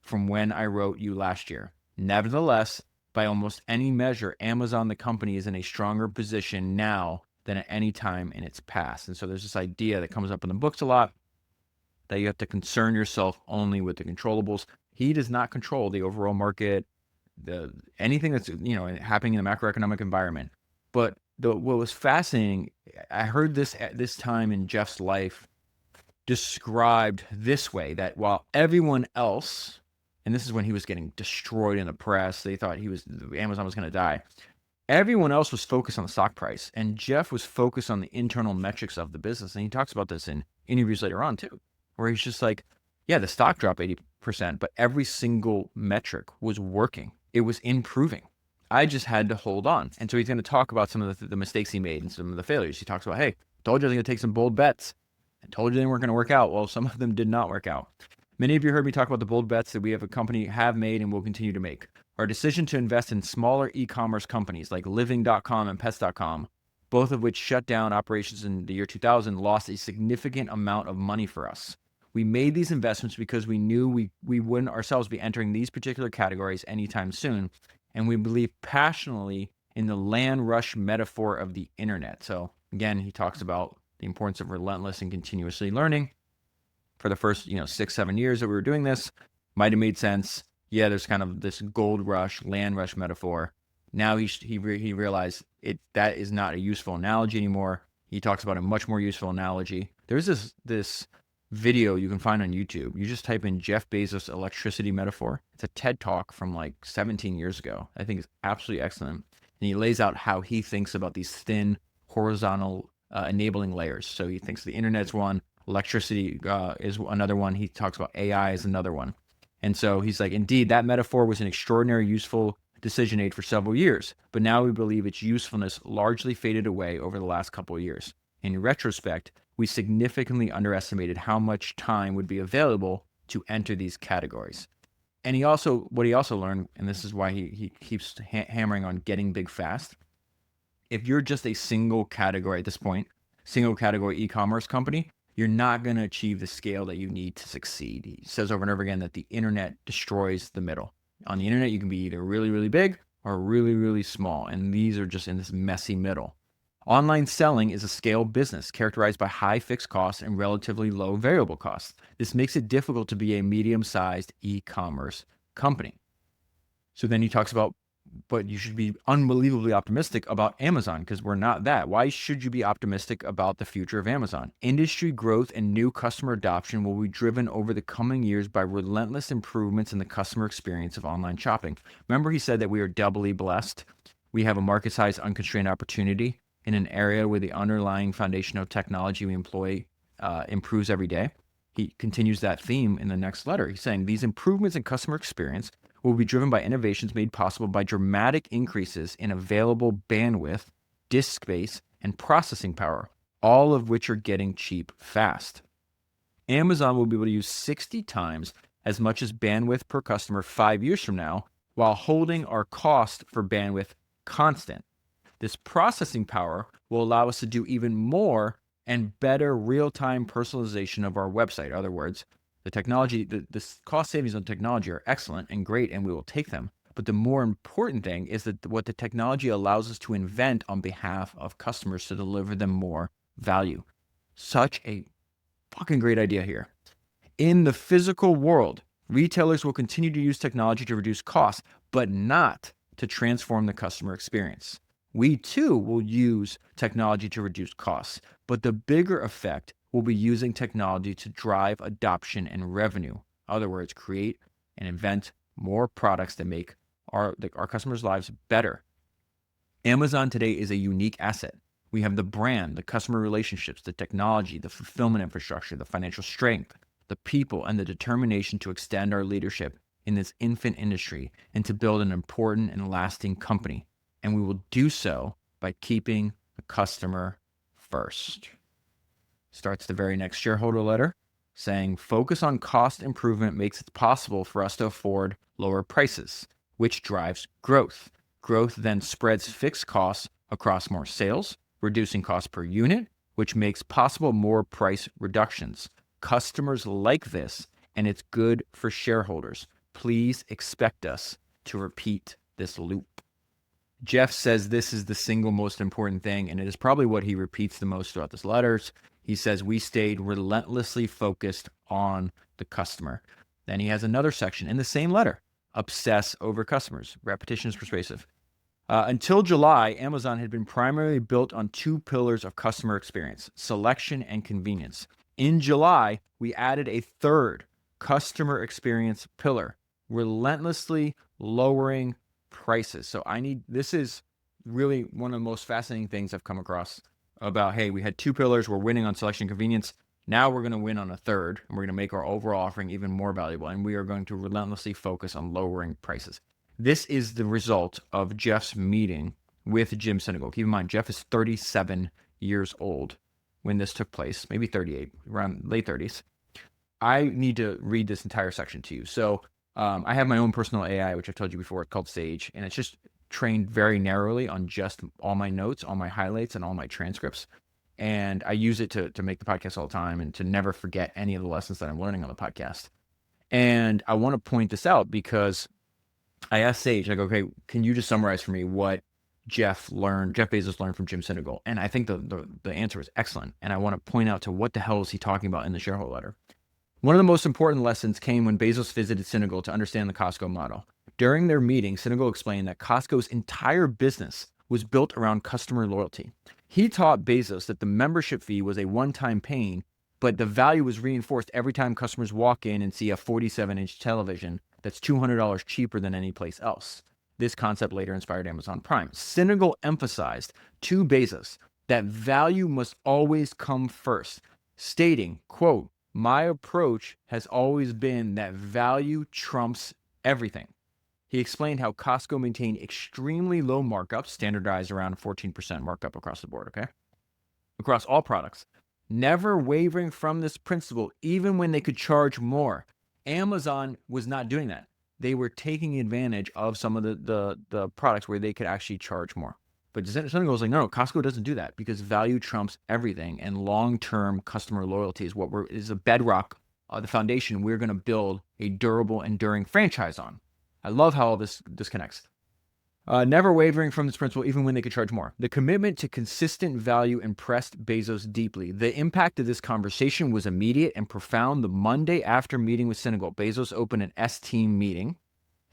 from when I wrote you last year. Nevertheless, by almost any measure, Amazon, the company, is in a stronger position now than at any time in its past. And so there's this idea that comes up in the books a lot, that you have to concern yourself only with the controllables. He does not control the overall market, anything that's happening in the macroeconomic environment. But what was fascinating, I heard this time in Jeff's life described this way: that while everyone else, and this is when he was getting destroyed in the press, they thought Amazon was going to die. Everyone else was focused on the stock price, and Jeff was focused on the internal metrics of the business. And he talks about this in interviews later on too, where he's just like, yeah, the stock dropped 80%, but every single metric was working. It was improving. I just had to hold on. And so he's going to talk about some of the mistakes he made and some of the failures. He talks about, hey, told you I was going to take some bold bets. I told you they weren't going to work out. Well, some of them did not work out. Many of you heard me talk about the bold bets that we have made and will continue to make. Our decision to invest in smaller e-commerce companies like living.com and pets.com, both of which shut down operations in the year 2000, lost a significant amount of money for us. We made these investments because we knew we wouldn't ourselves be entering these particular categories anytime soon. And we believe passionately in the land rush metaphor of the internet. So again, he talks about the importance of relentless and continuously learning. For the first 6-7 years that we were doing this, might have made sense. Yeah, there's kind of this gold rush, land rush metaphor. Now he realized that is not a useful analogy anymore. He talks about a much more useful analogy. There's this video you can find on YouTube. You just type in Jeff Bezos electricity metaphor. It's a TED talk from like 17 years ago. I think it's absolutely excellent. And he lays out how he thinks about these thin horizontal enabling layers. So he thinks the internet's one, electricity is another one. He talks about AI as another one. And so he's like, indeed, that metaphor was an extraordinary, useful decision aid for several years, but now we believe its usefulness largely faded away over the last couple of years. In retrospect, we significantly underestimated how much time would be available to enter these categories. And what he also learned, and this is why he keeps hammering on getting big fast. If you're just a single category at this point, single category e-commerce company, you're not going to achieve the scale that you need to succeed. He says over and over again that the internet destroys the middle. On the internet, you can be either really, really big or really, really small. And these are just in this messy middle. Online selling is a scale business characterized by high fixed costs and relatively low variable costs. This makes it difficult to be a medium-sized e-commerce company. So then he talks about, but you should be unbelievably optimistic about Amazon because we're not that. Why should you be optimistic about the future of Amazon? Industry growth and new customer adoption will be driven over the coming years by relentless improvements in the customer experience of online shopping. Remember, he said that we are doubly blessed. We have a market-sized unconstrained opportunity in an area where the underlying foundation of technology we employ improves every day. He continues that theme in the next letter. He's saying these improvements in customer experience will be driven by innovations made possible by dramatic increases in available bandwidth, disk space, and processing power, all of which are getting cheap fast. Amazon will be able to use 60 times as much as bandwidth per customer 5 years from now, while holding our cost for bandwidth constant. This processing power will allow us to do even more and better real-time personalization of our website. In other words, the technology, the cost savings on technology are excellent and great, and we will take them. But the more important thing is that what the technology allows us to invent on behalf of customers to deliver them more value. Such a fucking great idea here. In the physical world, retailers will continue to use technology to reduce costs, but not to transform the customer experience. We too will use technology to reduce costs, but the bigger effect will be using technology to drive adoption and revenue. In other words, create and invent more products that make our customers' lives better. Amazon today is a unique asset. We have the brand, the customer relationships, the technology, the fulfillment infrastructure, the financial strength, the people, and the determination to extend our leadership in this infant industry and to build an important and lasting company. And we will do so by keeping the customer first. Starts the very next shareholder letter saying, focus on cost improvement makes it possible for us to afford lower prices, which drives growth. Growth then spreads fixed costs across more sales, reducing cost per unit, which makes possible more price reductions. Customers like this, and it's good for shareholders. Please expect us to repeat this loop. Jeff says this is the single most important thing, and it is probably what he repeats the most throughout his letters. He says, we stayed relentlessly focused on the customer. Then he has another section in the same letter, obsess over customers. Repetition is persuasive. Until July, Amazon had been primarily built on two pillars of customer experience, selection and convenience. In July, we added a third customer experience pillar, relentlessly lowering prices. So this is really one of the most fascinating things I've come across about, hey, we had two pillars, we're winning on selection and convenience. Now we're going to win on a third, and we're going to make our overall offering even more valuable, and we are going to relentlessly focus on lowering prices. This is the result of Jeff's meeting with Jim Sinegal. Keep in mind, Jeff is 37 years old when this took place, maybe 38, around late 30s. I need to read this entire section to you. So I have my own personal AI, which I've told you before. It's called Sage, and it's just trained very narrowly on just all my notes, all my highlights, and all my transcripts. And I use it to make the podcast all the time and to never forget any of the lessons that I'm learning on the podcast. And I want to point this out because I asked Sage, I go, okay, can you just summarize for me what Jeff Bezos learned from Jim Sinegal? And I think the answer is excellent. And I want to point out to what the hell is he talking about in the shareholder letter. One of the most important lessons came when Bezos visited Sinegal to understand the Costco model. During their meeting, Sinegal explained that Costco's entire business was built around customer loyalty. He taught Bezos that the membership fee was a one-time pain, but the value was reinforced every time customers walk in and see a 47-inch television that's $200 cheaper than any place else. This concept later inspired Amazon Prime. Sinegal emphasized to Bezos that value must always come first, stating, quote, My approach has always been that value trumps everything. He explained how Costco maintained extremely low markups, standardized around 14% markup across the board, okay? Across all products, never wavering from this principle, even when they could charge more. Amazon was not doing that. They were taking advantage of some of the products where they could actually charge more. But Senegal was like, no, Costco doesn't do that because value trumps everything, and long-term customer loyalty is a bedrock, the foundation we're going to build a durable, enduring franchise on. I love how all this connects. Never wavering from this principle, even when they could charge more. The commitment to consistent value impressed Bezos deeply. The impact of this conversation was immediate and profound. The Monday after meeting with Senegal, Bezos opened an S-team meeting,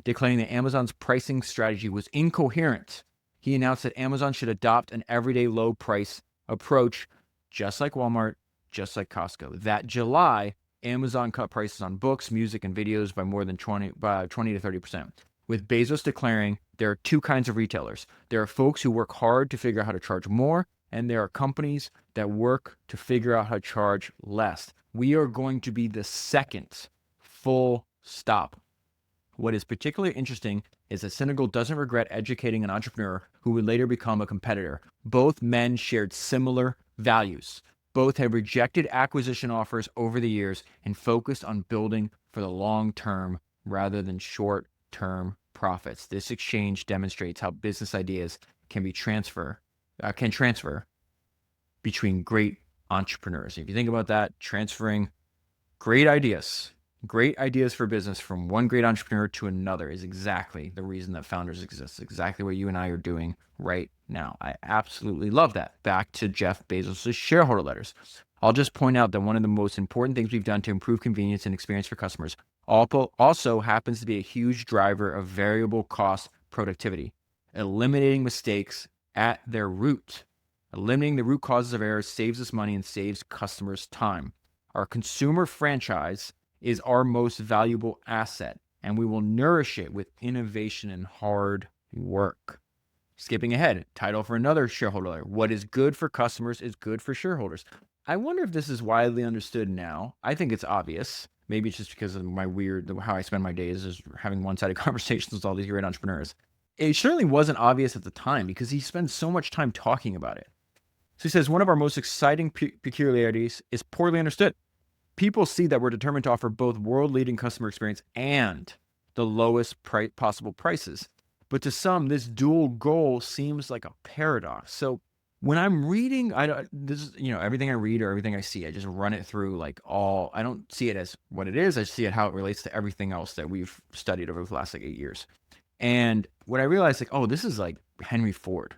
declaring that Amazon's pricing strategy was incoherent. He announced that Amazon should adopt an everyday low price approach, just like Walmart, just like Costco. That July, Amazon cut prices on books, music, and videos by more than 20 to 30%. With Bezos declaring there are two kinds of retailers. There are folks who work hard to figure out how to charge more, and there are companies that work to figure out how to charge less. We are going to be the second, full stop. What is particularly interesting is that Senegal doesn't regret educating an entrepreneur who would later become a competitor. Both men shared similar values. Both have rejected acquisition offers over the years and focused on building for the long term rather than short-term profits. This exchange demonstrates how business ideas can transfer between great entrepreneurs. If you think about that, transferring great ideas for business from one great entrepreneur to another is exactly the reason that founders exist. Exactly what you and I are doing right now. I absolutely love that. Back to Jeff Bezos' shareholder letters. I'll just point out that one of the most important things we've done to improve convenience and experience for customers also happens to be a huge driver of variable cost productivity, eliminating mistakes at their root. Eliminating the root causes of errors saves us money and saves customers time. Our consumer franchise is our most valuable asset, and we will nourish it with innovation and hard work. Skipping ahead, title for another shareholder letter. What is good for customers is good for shareholders. I wonder if this is widely understood now. I think it's obvious. Maybe it's just because of how I spend my days is having one-sided conversations with all these great entrepreneurs. It certainly wasn't obvious at the time because he spends so much time talking about it. So he says, one of our most exciting peculiarities is poorly understood. People see that we're determined to offer both world-leading customer experience and the lowest possible prices. But to some, this dual goal seems like a paradox. So when I'm reading, everything I read or everything I see, I just run it through I don't see it as what it is. I see it how it relates to everything else that we've studied over the last 8 years. And what I realized, this is like Henry Ford.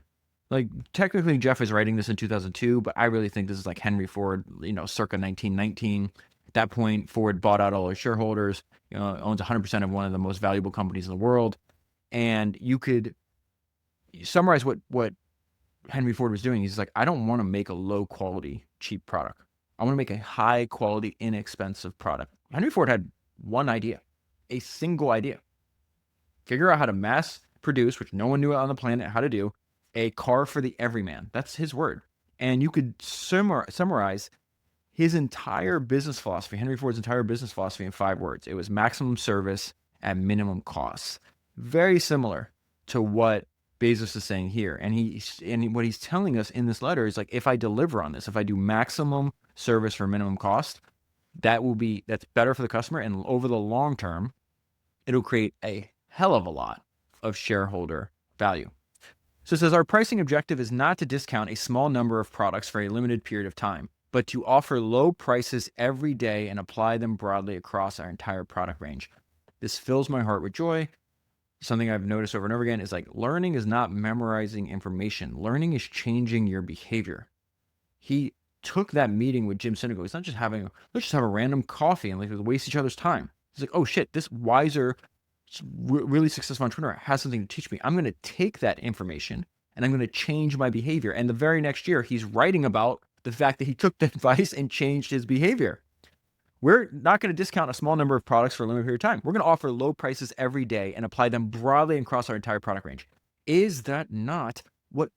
Technically Jeff is writing this in 2002, but I really think this is like Henry Ford, circa 1919. At that point, Ford bought out all his shareholders, owns 100% of one of the most valuable companies in the world. And you could summarize what Henry Ford was doing. He's like, I don't want to make a low quality, cheap product. I want to make a high quality, inexpensive product. Henry Ford had one idea, a single idea. Figure out how to mass produce, which no one knew on the planet how to do, a car for the everyman. That's his word. And you could summarize his entire business philosophy, Henry Ford's entire business philosophy, in 5 words. It was maximum service at minimum costs. Very similar to what Bezos is saying here. And what he's telling us in this letter is if I deliver on this, if I do maximum service for minimum cost, that's better for the customer. And over the long term, it'll create a hell of a lot of shareholder value. So it says, our pricing objective is not to discount a small number of products for a limited period of time, but to offer low prices every day and apply them broadly across our entire product range. This fills my heart with joy. Something I've noticed over and over again is learning is not memorizing information. Learning is changing your behavior. He took that meeting with Jim Sinegal. He's not just let's just have a random coffee and waste each other's time. He's like, oh shit, this wiser, really successful entrepreneur has something to teach me. I'm going to take that information and I'm going to change my behavior. And the very next year, he's writing about the fact that he took the advice and changed his behavior. We're not going to discount a small number of products for a limited period of time. We're going to offer low prices every day and apply them broadly across our entire product range. Is that not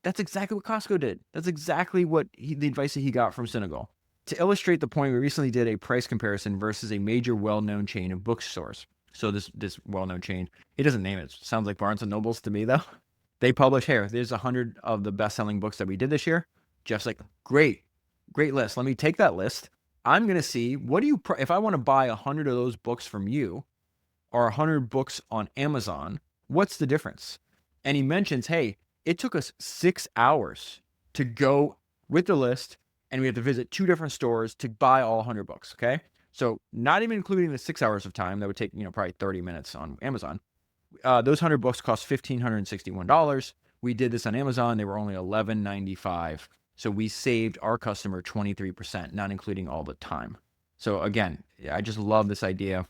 that's exactly what Costco did? That's exactly what the advice that he got from Senegal. To illustrate the point, we recently did a price comparison versus a major well-known chain of bookstores. So this well-known chain, it doesn't name it. Sounds like Barnes and Nobles to me though. They publish, here, there's 100 of the best-selling books that we did this year. Jeff's like, great list. Let me take that list. I'm going to see, if I want to buy 100 of those books from you or 100 books on Amazon, what's the difference? And he mentions, hey, it took us 6 hours to go with the list, and we have to visit 2 different stores to buy all 100 books, okay? So not even including the 6 hours of time that would take, probably 30 minutes on Amazon. Those 100 books cost $1,561. We did this on Amazon. They were only $11.95. So we saved our customer 23%, not including all the time. So again, I just love this idea.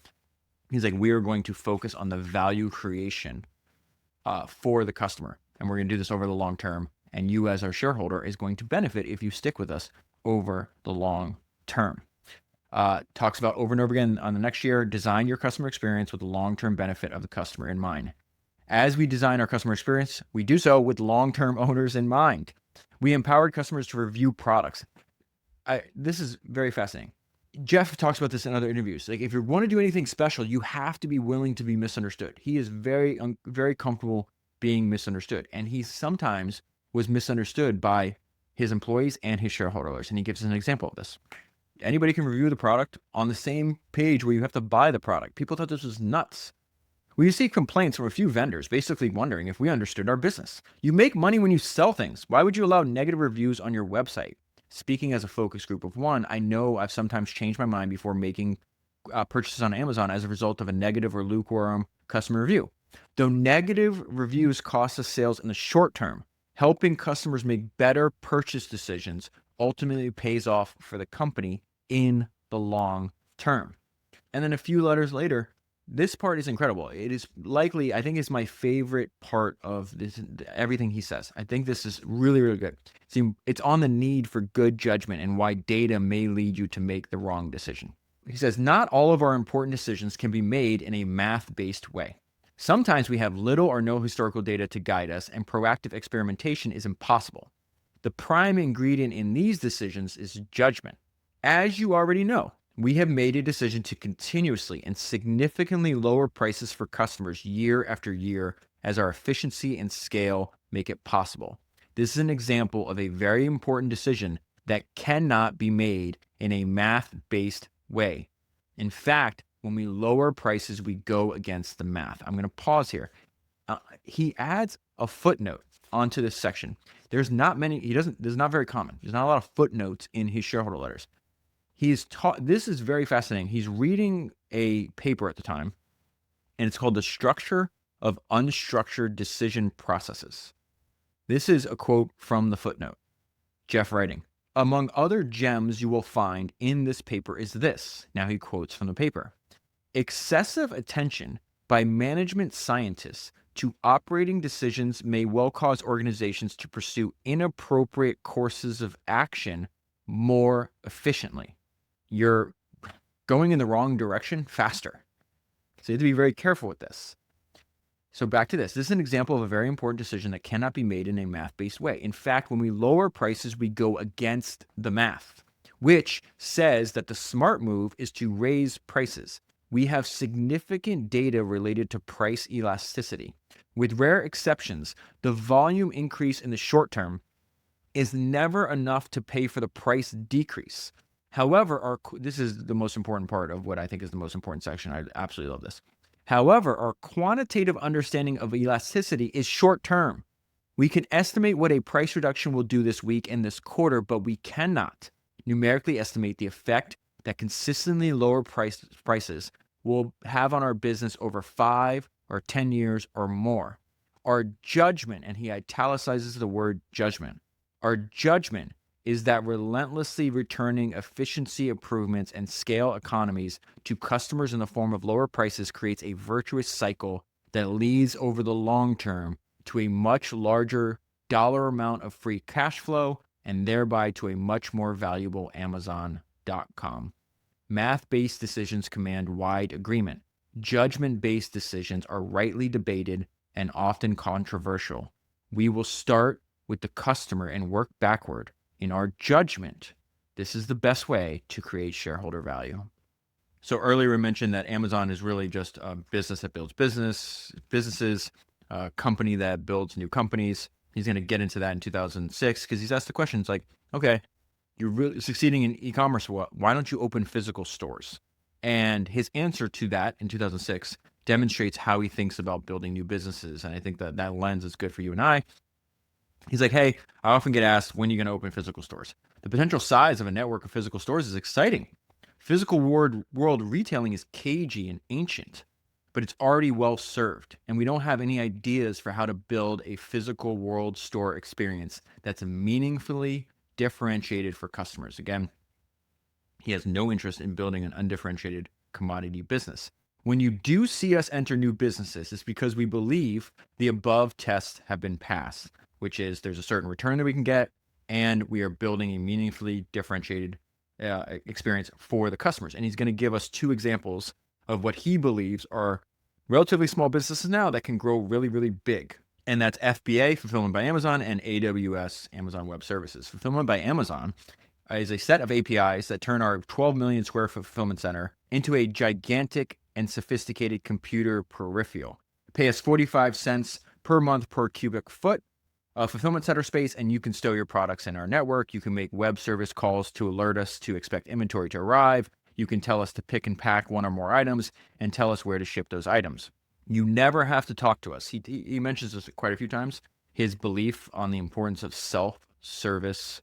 He's like, we are going to focus on the value creation for the customer. And we're going to do this over the long term. And you as our shareholder is going to benefit if you stick with us over the long term. Talks about over and over again on the next year, design your customer experience with the long-term benefit of the customer in mind. As we design our customer experience, we do so with long-term owners in mind. We empowered customers to review products. This is very fascinating. Jeff talks about this in other interviews. Like, if you want to do anything special, you have to be willing to be misunderstood. He is very, very comfortable being misunderstood. And he sometimes was misunderstood by his employees and his shareholders. And he gives us an example of this. Anybody can review the product on the same page where you have to buy the product. People thought this was nuts. We received complaints from a few vendors basically wondering if we understood our business. You make money when you sell things. Why would you allow negative reviews on your website? Speaking as a focus group of one, I know I've sometimes changed my mind before making purchases on Amazon as a result of a negative or lukewarm customer review. Though negative reviews cost us sales in the short term, helping customers make better purchase decisions ultimately pays off for the company in the long term. And then a few letters later, this part is incredible. It is likely, I think, is my favorite part of this, everything he says. I think this is really, really good. See, it's on the need for good judgment and why data may lead you to make the wrong decision. He says, not all of our important decisions can be made in a math-based way. Sometimes we have little or no historical data to guide us, and proactive experimentation is impossible. The prime ingredient in these decisions is judgment. As you already know, we have made a decision to continuously and significantly lower prices for customers year after year as our efficiency and scale make it possible. This is an example of a very important decision that cannot be made in a math-based way. In fact, when we lower prices, we go against the math. I'm going to pause here. He adds a footnote onto this section. There's not very common. There's not a lot of footnotes in his shareholder letters. This is very fascinating. He's reading a paper at the time, and it's called The Structure of Unstructured Decision Processes. This is a quote from the footnote. Jeff writing, among other gems you will find in this paper is this. Now he quotes from the paper. Excessive attention by management scientists to operating decisions may well cause organizations to pursue inappropriate courses of action more efficiently. You're going in the wrong direction faster. So you have to be very careful with this. So back to this. This is an example of a very important decision that cannot be made in a math-based way. In fact, when we lower prices, we go against the math, which says that the smart move is to raise prices. We have significant data related to price elasticity. With rare exceptions, the volume increase in the short term is never enough to pay for the price decrease. However, this is the most important part of what I think is the most important section. I absolutely love this. However, our quantitative understanding of elasticity is short term. We can estimate what a price reduction will do this week and this quarter, but we cannot numerically estimate the effect that consistently lower prices will have on our business over 5 or 10 years or more. Our judgment, and he italicizes the word judgment, our judgment is that relentlessly returning efficiency improvements and scale economies to customers in the form of lower prices creates a virtuous cycle that leads over the long term to a much larger dollar amount of free cash flow and thereby to a much more valuable Amazon.com. Math-based decisions command wide agreement. Judgment-based decisions are rightly debated and often controversial. We will start with the customer and work backward. In our judgment, This is the best way to create shareholder value. So earlier we mentioned that Amazon is really just a business that builds businesses, a company that builds new companies. He's going to get into that in 2006 because he's asked the questions like, okay, you're really succeeding in e-commerce. Why don't you open physical stores? And his answer to that in 2006 demonstrates how he thinks about building new businesses. And I think that that lens is good for you and I. He's like, hey, I often get asked, when are you going to open physical stores? The potential size of a network of physical stores is exciting. Physical world retailing is cagey and ancient, but it's already well served. And we don't have any ideas for how to build a physical world store experience that's meaningfully differentiated for customers. Again, he has no interest in building an undifferentiated commodity business. When you do see us enter new businesses, it's because we believe the above tests have been passed, which is there's a certain return that we can get, and we are building a meaningfully differentiated experience for the customers. And he's going to give us 2 examples of what he believes are relatively small businesses now that can grow really, really big. And that's FBA, Fulfillment by Amazon, and AWS, Amazon Web Services. Fulfillment by Amazon is a set of APIs that turn our 12 million square foot fulfillment center into a gigantic and sophisticated computer peripheral. Pay us 45 cents per month per cubic foot of fulfillment center space, and you can stow your products in our network. You can make web service calls to alert us to expect inventory to arrive. You can tell us to pick and pack 1 or more items and tell us where to ship those items. You never have to talk to us. He mentions this quite a few times, his belief on the importance of self-service,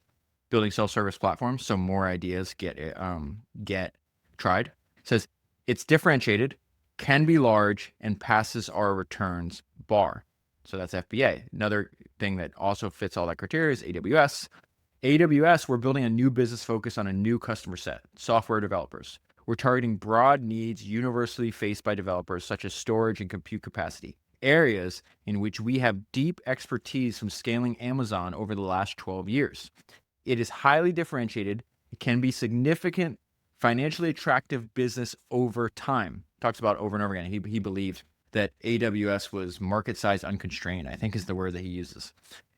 building self-service platforms so more ideas get tried. Says it's differentiated, can be large, and passes our returns bar. So that's FBA. Another thing that also fits all that criteria is AWS. AWS, we're building a new business focused on a new customer set, software developers. We're targeting broad needs universally faced by developers such as storage and compute capacity, areas in which we have deep expertise from scaling Amazon over the last 12 years. It is highly differentiated. It can be significant, financially attractive business over time. Talks about over and over again. He believed that AWS was market size unconstrained, I think is the word that he uses.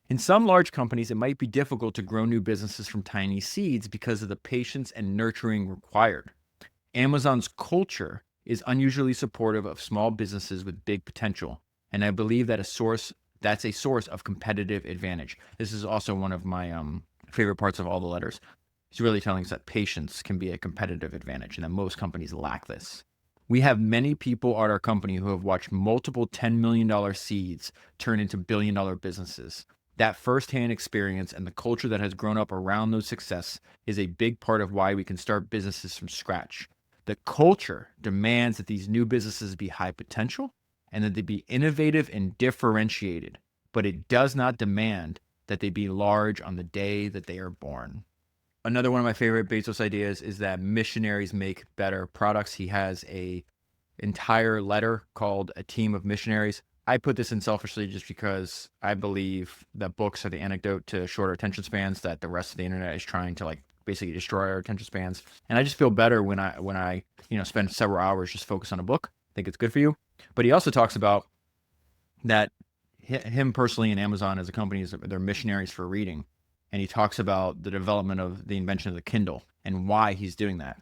In some large companies, it might be difficult to grow new businesses from tiny seeds because of the patience and nurturing required. Amazon's culture is unusually supportive of small businesses with big potential, and I believe that that's a source of competitive advantage. This is also one of my favorite parts of all the letters. He's really telling us that patience can be a competitive advantage and that most companies lack this. We have many people at our company who have watched multiple $10 million seeds turn into billion-dollar businesses. That firsthand experience and the culture that has grown up around those success is a big part of why we can start businesses from scratch. The culture demands that these new businesses be high potential and that they be innovative and differentiated, but it does not demand that they be large on the day that they are born. Another one of my favorite Bezos ideas is that missionaries make better products. He has an entire letter called A Team of Missionaries. I put this in selfishly just because I believe that books are the antidote to shorter attention spans, that the rest of the internet is trying to basically destroy our attention spans. And I just feel better when I spend several hours just focus on a book. I think it's good for you. But he also talks about that him personally and Amazon as a company, they're missionaries for reading. And he talks about the development of the invention of the Kindle and why he's doing that.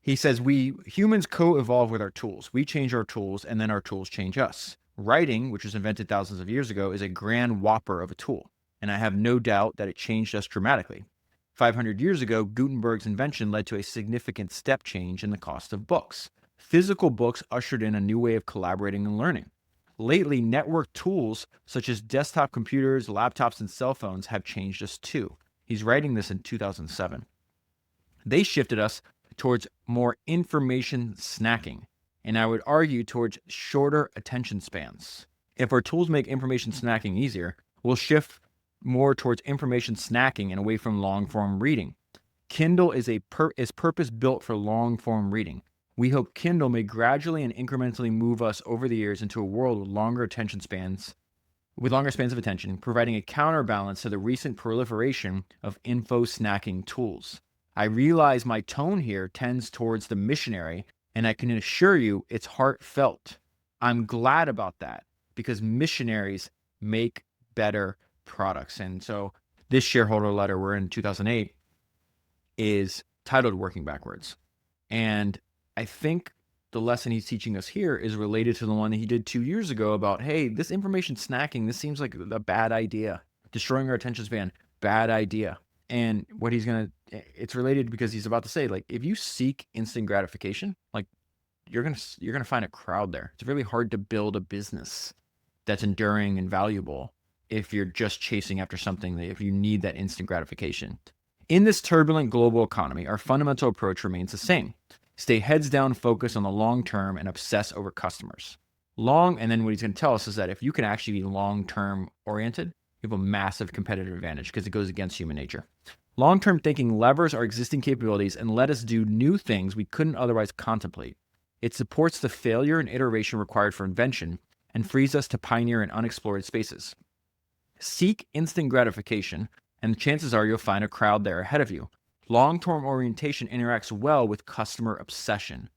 He says, we humans co-evolve with our tools. We change our tools and then our tools change us. Writing, which was invented thousands of years ago, is a grand whopper of a tool. And I have no doubt that it changed us dramatically. 500 years ago, Gutenberg's invention led to a significant step change in the cost of books. Physical books ushered in a new way of collaborating and learning. Lately, network tools such as desktop computers, laptops, and cell phones have changed us too. He's writing this in 2007. They shifted us towards more information snacking, and I would argue towards shorter attention spans. If our tools make information snacking easier, we'll shift more towards information snacking and away from long-form reading. Kindle is purpose-built for long-form reading. We hope Kindle may gradually and incrementally move us over the years into a world with longer spans of attention, providing a counterbalance to the recent proliferation of info snacking tools. I realize my tone here tends towards the missionary, and I can assure you it's heartfelt. I'm glad about that because missionaries make better products. And so this shareholder letter, we're in 2008. is titled Working Backwards. And I think the lesson he's teaching us here is related to the one that he did 2 years ago about, hey, this information snacking, this seems like a bad idea. Destroying our attention span, bad idea. And what it's related because he's about to say, like, if you seek instant gratification, like you're gonna find a crowd there. It's really hard to build a business that's enduring and valuable if you're just chasing after something if you need that instant gratification. In this turbulent global economy, our fundamental approach remains the same. Stay heads down, focus on the long term, and obsess over customers. And then what he's going to tell us is that if you can actually be long-term oriented, you have a massive competitive advantage because it goes against human nature. Long-term thinking levers our existing capabilities and let us do new things we couldn't otherwise contemplate. It supports the failure and iteration required for invention and frees us to pioneer in unexplored spaces. Seek instant gratification, and the chances are you'll find a crowd there ahead of you. Long-term orientation interacts well with customer obsession.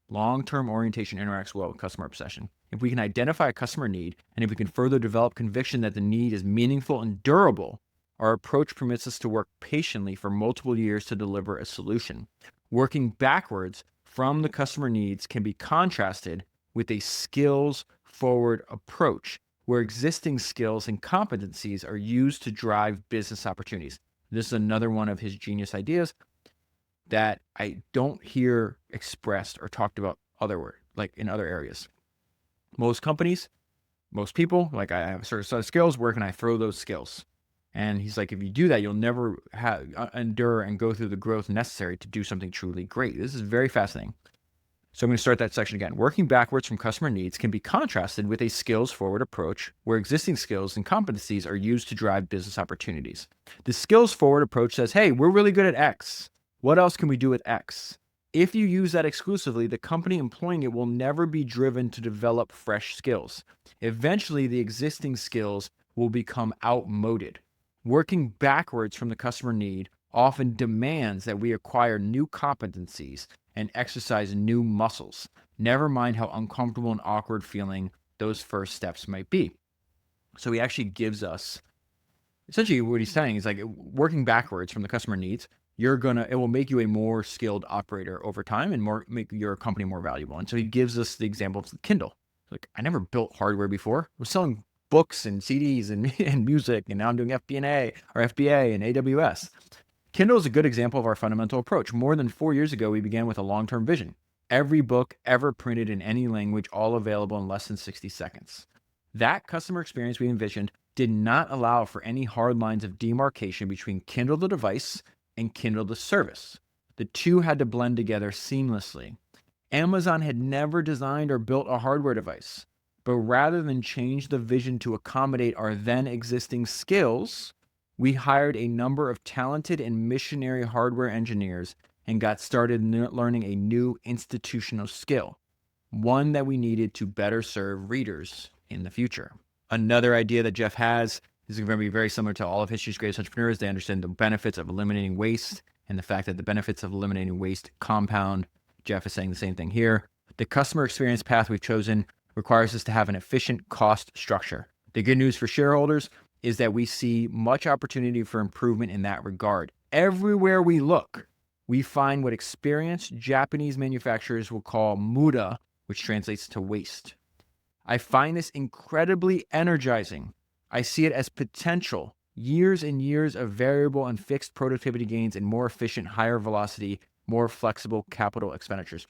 Long-term orientation interacts well with customer obsession. If we can identify a customer need, and if we can further develop conviction that the need is meaningful and durable, our approach permits us to work patiently for multiple years to deliver a solution. Working backwards from the customer needs can be contrasted with a skills-forward approach, where existing skills and competencies are used to drive business opportunities. This is another one of his genius ideas that I don't hear expressed or talked about like in other areas. Most companies, most people, like I have a certain set of skills, where can I throw those skills? And he's like, if you do that, you'll never endure and go through the growth necessary to do something truly great. This is very fascinating. So I'm going to start that section again. Working backwards from customer needs can be contrasted with a skills-forward approach where existing skills and competencies are used to drive business opportunities. The skills-forward approach says, hey, we're really good at X. What else can we do with X? If you use that exclusively, the company employing it will never be driven to develop fresh skills. Eventually, the existing skills will become outmoded. Working backwards from the customer need often demands that we acquire new competencies and exercise new muscles, never mind how uncomfortable and awkward feeling those first steps might be. So he actually gives us, essentially what he's saying is like working backwards from the customer needs, it will make you a more skilled operator over time and make your company more valuable. And so he gives us the example of the Kindle. Like, I never built hardware before. I was selling books and CDs and music, and now I'm doing FBA and AWS. Kindle is a good example of our fundamental approach. More than 4 years ago, we began with a long-term vision. Every book ever printed in any language, all available in less than 60 seconds. That customer experience we envisioned did not allow for any hard lines of demarcation between Kindle the device and Kindle the service. The two had to blend together seamlessly. Amazon had never designed or built a hardware device, but rather than change the vision to accommodate our then existing skills, we hired a number of talented and missionary hardware engineers and got started learning a new institutional skill, one that we needed to better serve readers in the future. Another idea that Jeff has is going to be very similar to all of history's greatest entrepreneurs. They understand the benefits of eliminating waste and the fact that the benefits of eliminating waste compound. Jeff is saying the same thing here. The customer experience path we've chosen requires us to have an efficient cost structure. The good news for shareholders is that we see much opportunity for improvement in that regard. Everywhere we look, we find what experienced Japanese manufacturers will call muda, which translates to waste. I find this incredibly energizing. I see it as potential, years and years of variable and fixed productivity gains and more efficient, higher velocity, more flexible capital expenditures.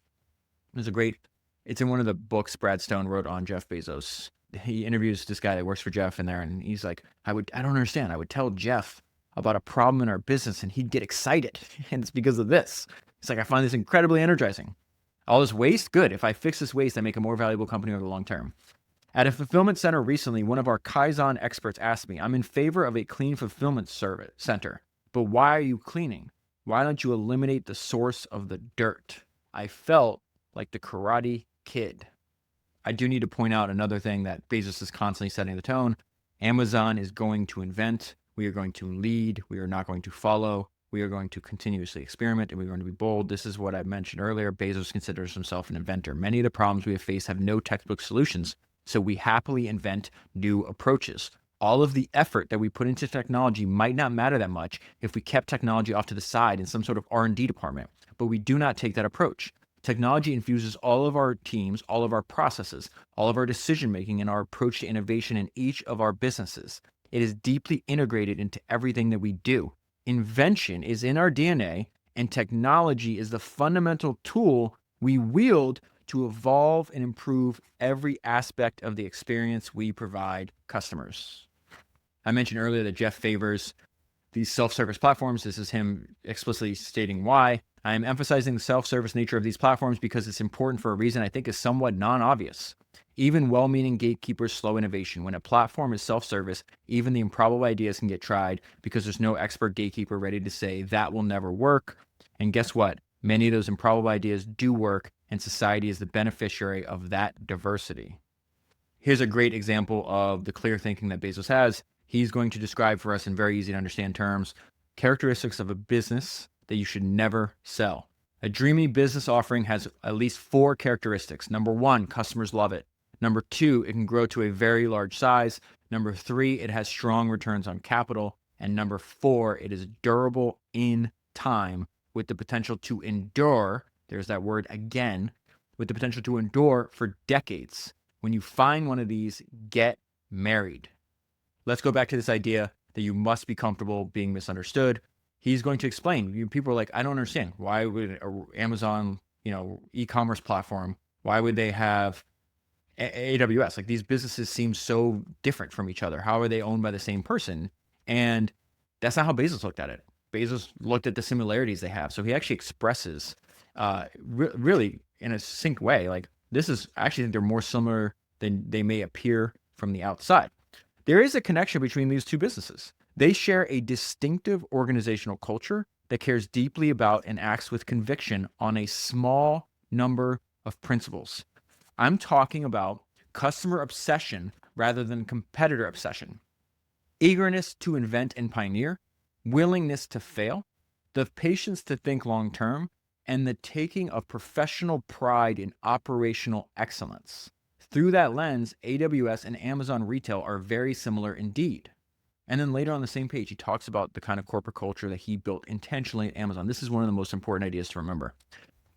It's in one of the books Brad Stone wrote on Jeff Bezos. He interviews this guy that works for Jeff in there, and he's like, I don't understand. I would tell Jeff about a problem in our business and he'd get excited. And it's because of this. It's like, I find this incredibly energizing. All this waste, good. If I fix this waste, I make a more valuable company over the long term. At a fulfillment center recently, one of our Kaizen experts asked me, I'm in favor of a clean fulfillment center, but why are you cleaning? Why don't you eliminate the source of the dirt? I felt like the Karate Kid. I do need to point out another thing that Bezos is constantly setting the tone. Amazon is going to invent. We are going to lead. We are not going to follow. We are going to continuously experiment, and we're going to be bold. This is what I mentioned earlier. Bezos considers himself an inventor. Many of the problems we have faced have no textbook solutions, so we happily invent new approaches. All of the effort that we put into technology might not matter that much if we kept technology off to the side in some sort of R&D department, but we do not take that approach. Technology infuses all of our teams, all of our processes, all of our decision-making, and our approach to innovation in each of our businesses. It is deeply integrated into everything that we do. Invention is in our DNA, and technology is the fundamental tool we wield to evolve and improve every aspect of the experience we provide customers. I mentioned earlier that Jeff favors these self-service platforms. This is him explicitly stating why. I am emphasizing the self-service nature of these platforms because it's important for a reason I think is somewhat non-obvious. Even well-meaning gatekeepers slow innovation. When a platform is self-service, even the improbable ideas can get tried because there's no expert gatekeeper ready to say that will never work. And guess what? Many of those improbable ideas do work, and society is the beneficiary of that diversity. Here's a great example of the clear thinking that Bezos has. He's going to describe for us in very easy to understand terms, characteristics of a business that you should never sell. A dreamy business offering has at least 4 characteristics. Number 1, customers love it. Number 2, it can grow to a very large size. Number 3, it has strong returns on capital. And number 4, it is durable in time with the potential to endure. There's that word again, with the potential to endure for decades. When you find one of these, get married. Let's go back to this idea that you must be comfortable being misunderstood. He's going to explain. People are like, I don't understand. Why would Amazon, e-commerce platform, why would they have AWS? Like, these businesses seem so different from each other. How are they owned by the same person? And that's not how Bezos looked at it. Bezos looked at the similarities they have. So he actually expresses really in a succinct way, like, this is, I actually think they're more similar than they may appear from the outside. There is a connection between these two businesses. They share a distinctive organizational culture that cares deeply about and acts with conviction on a small number of principles. I'm talking about customer obsession rather than competitor obsession, eagerness to invent and pioneer, willingness to fail, the patience to think long-term, and the taking of professional pride in operational excellence. Through that lens, AWS and Amazon retail are very similar indeed. And then later on the same page, he talks about the kind of corporate culture that he built intentionally at Amazon. This is one of the most important ideas to remember.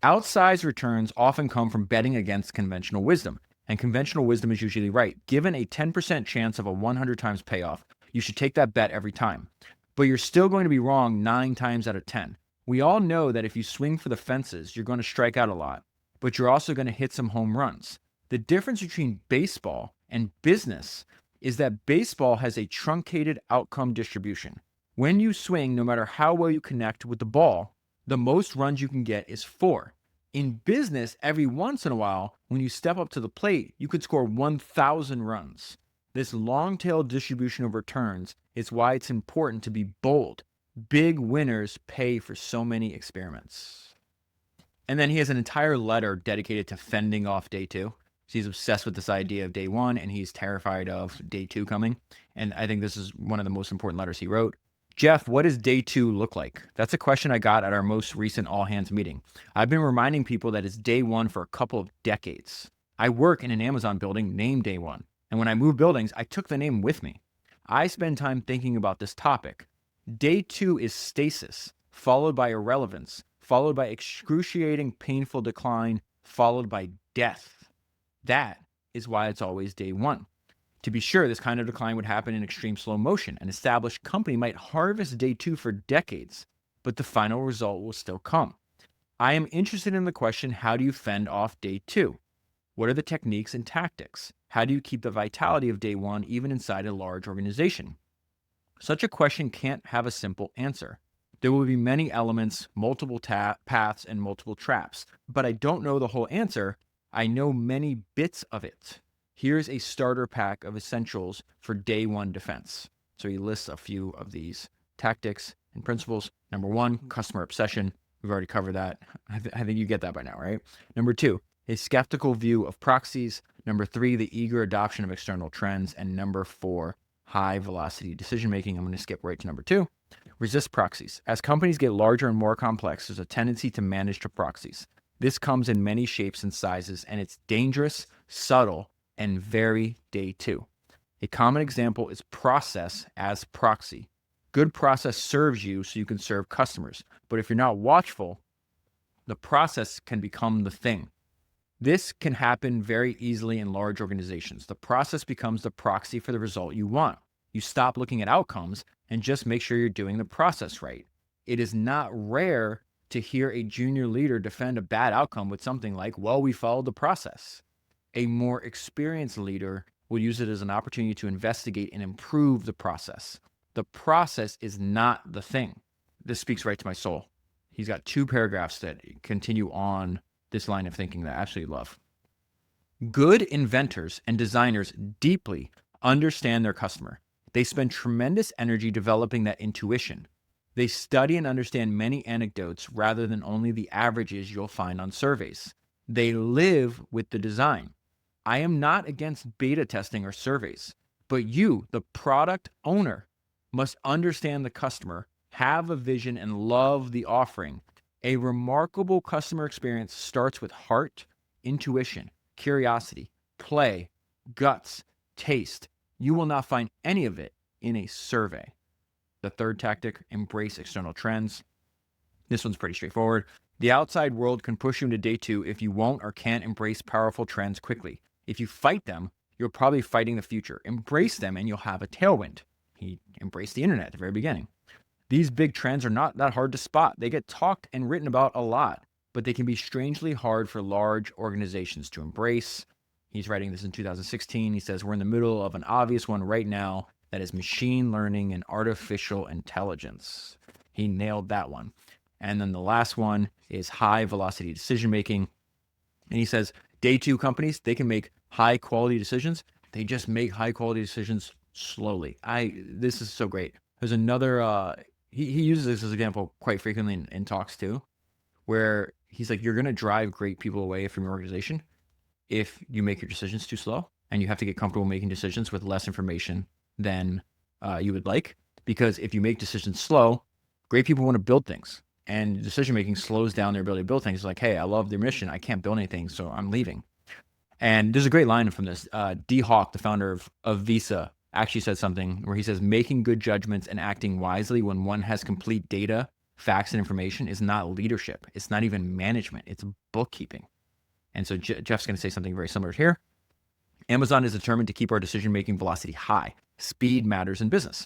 Outsized returns often come from betting against conventional wisdom. And conventional wisdom is usually right. Given a 10% chance of a 100 times payoff, you should take that bet every time. But you're still going to be wrong 9 times out of 10. We all know that if you swing for the fences, you're going to strike out a lot, but you're also going to hit some home runs. The difference between baseball and business is that baseball has a truncated outcome distribution. When you swing, no matter how well you connect with the ball, the most runs you can get is 4. In business, every once in a while, when you step up to the plate, you could score 1,000 runs. This long-tail distribution of returns is why it's important to be bold. Big winners pay for so many experiments. And then he has an entire letter dedicated to fending off day 2. He's obsessed with this idea of day 1, and he's terrified of day 2 coming. And I think this is one of the most important letters he wrote. Jeff, what does day 2 look like? That's a question I got at our most recent all-hands meeting. I've been reminding people that it's day 1 for a couple of decades. I work in an Amazon building named Day 1. And when I moved buildings, I took the name with me. I spend time thinking about this topic. Day 2 is stasis, followed by irrelevance, followed by excruciating, painful decline, followed by death. That is why it's always day 1. To be sure, this kind of decline would happen in extreme slow motion. An established company might harvest day 2 for decades, but the final result will still come. I am interested in the question, how do you fend off day 2? What are the techniques and tactics? How do you keep the vitality of day 1 even inside a large organization? Such a question can't have a simple answer. There will be many elements, multiple paths, and multiple traps, but I don't know the whole answer. I know many bits of it. Here's a starter pack of essentials for day 1 defense. So he lists a few of these tactics and principles. Number 1, customer obsession. We've already covered that. I think you get that by now, right? Number 2, a skeptical view of proxies. Number 3, the eager adoption of external trends. And number 4, high velocity decision-making. I'm going to skip right to number 2. Resist proxies. As companies get larger and more complex, there's a tendency to manage to proxies. This comes in many shapes and sizes, and it's dangerous, subtle, and very day 2. A common example is process as proxy. Good process serves you so you can serve customers. But if you're not watchful, the process can become the thing. This can happen very easily in large organizations. The process becomes the proxy for the result you want. You stop looking at outcomes and just make sure you're doing the process right. It is not rare to hear a junior leader defend a bad outcome with something like, well, we followed the process. A more experienced leader will use it as an opportunity to investigate and improve the process. The process is not the thing. This speaks right to my soul. He's got 2 paragraphs that continue on this line of thinking that I absolutely love. Good inventors and designers deeply understand their customer. They spend tremendous energy developing that intuition. They study and understand many anecdotes rather than only the averages you'll find on surveys. They live with the design. I am not against beta testing or surveys, but you, the product owner, must understand the customer, have a vision, and love the offering. A remarkable customer experience starts with heart, intuition, curiosity, play, guts, taste. You will not find any of it in a survey. The third tactic, embrace external trends. This one's pretty straightforward. The outside world can push you into day 2 if you won't or can't embrace powerful trends quickly. If you fight them, you're probably fighting the future. Embrace them and you'll have a tailwind. He embraced the internet at the very beginning. These big trends are not that hard to spot. They get talked and written about a lot, but they can be strangely hard for large organizations to embrace. He's writing this in 2016. He says, we're in the middle of an obvious one right now that is machine learning and artificial intelligence. He nailed that one. And then the last one is high velocity decision making. And he says, day 2 companies, they can make high quality decisions. They just make high quality decisions slowly. This is so great. There's another, he uses this as an example quite frequently in talks too, where he's like, you're going to drive great people away from your organization if you make your decisions too slow, and you have to get comfortable making decisions with less information than you would like. Because if you make decisions slow, great people want to build things, and decision making slows down their ability to build things. It's like, hey, I love their mission, I can't build anything, so I'm leaving. And there's a great line from this. D. Hawk, the founder of Visa, actually said something where he says, making good judgments and acting wisely when one has complete data, facts, and information is not leadership. It's not even management. It's bookkeeping. And so Jeff's going to say something very similar here. Amazon is determined to keep our decision-making velocity high. Speed matters in business.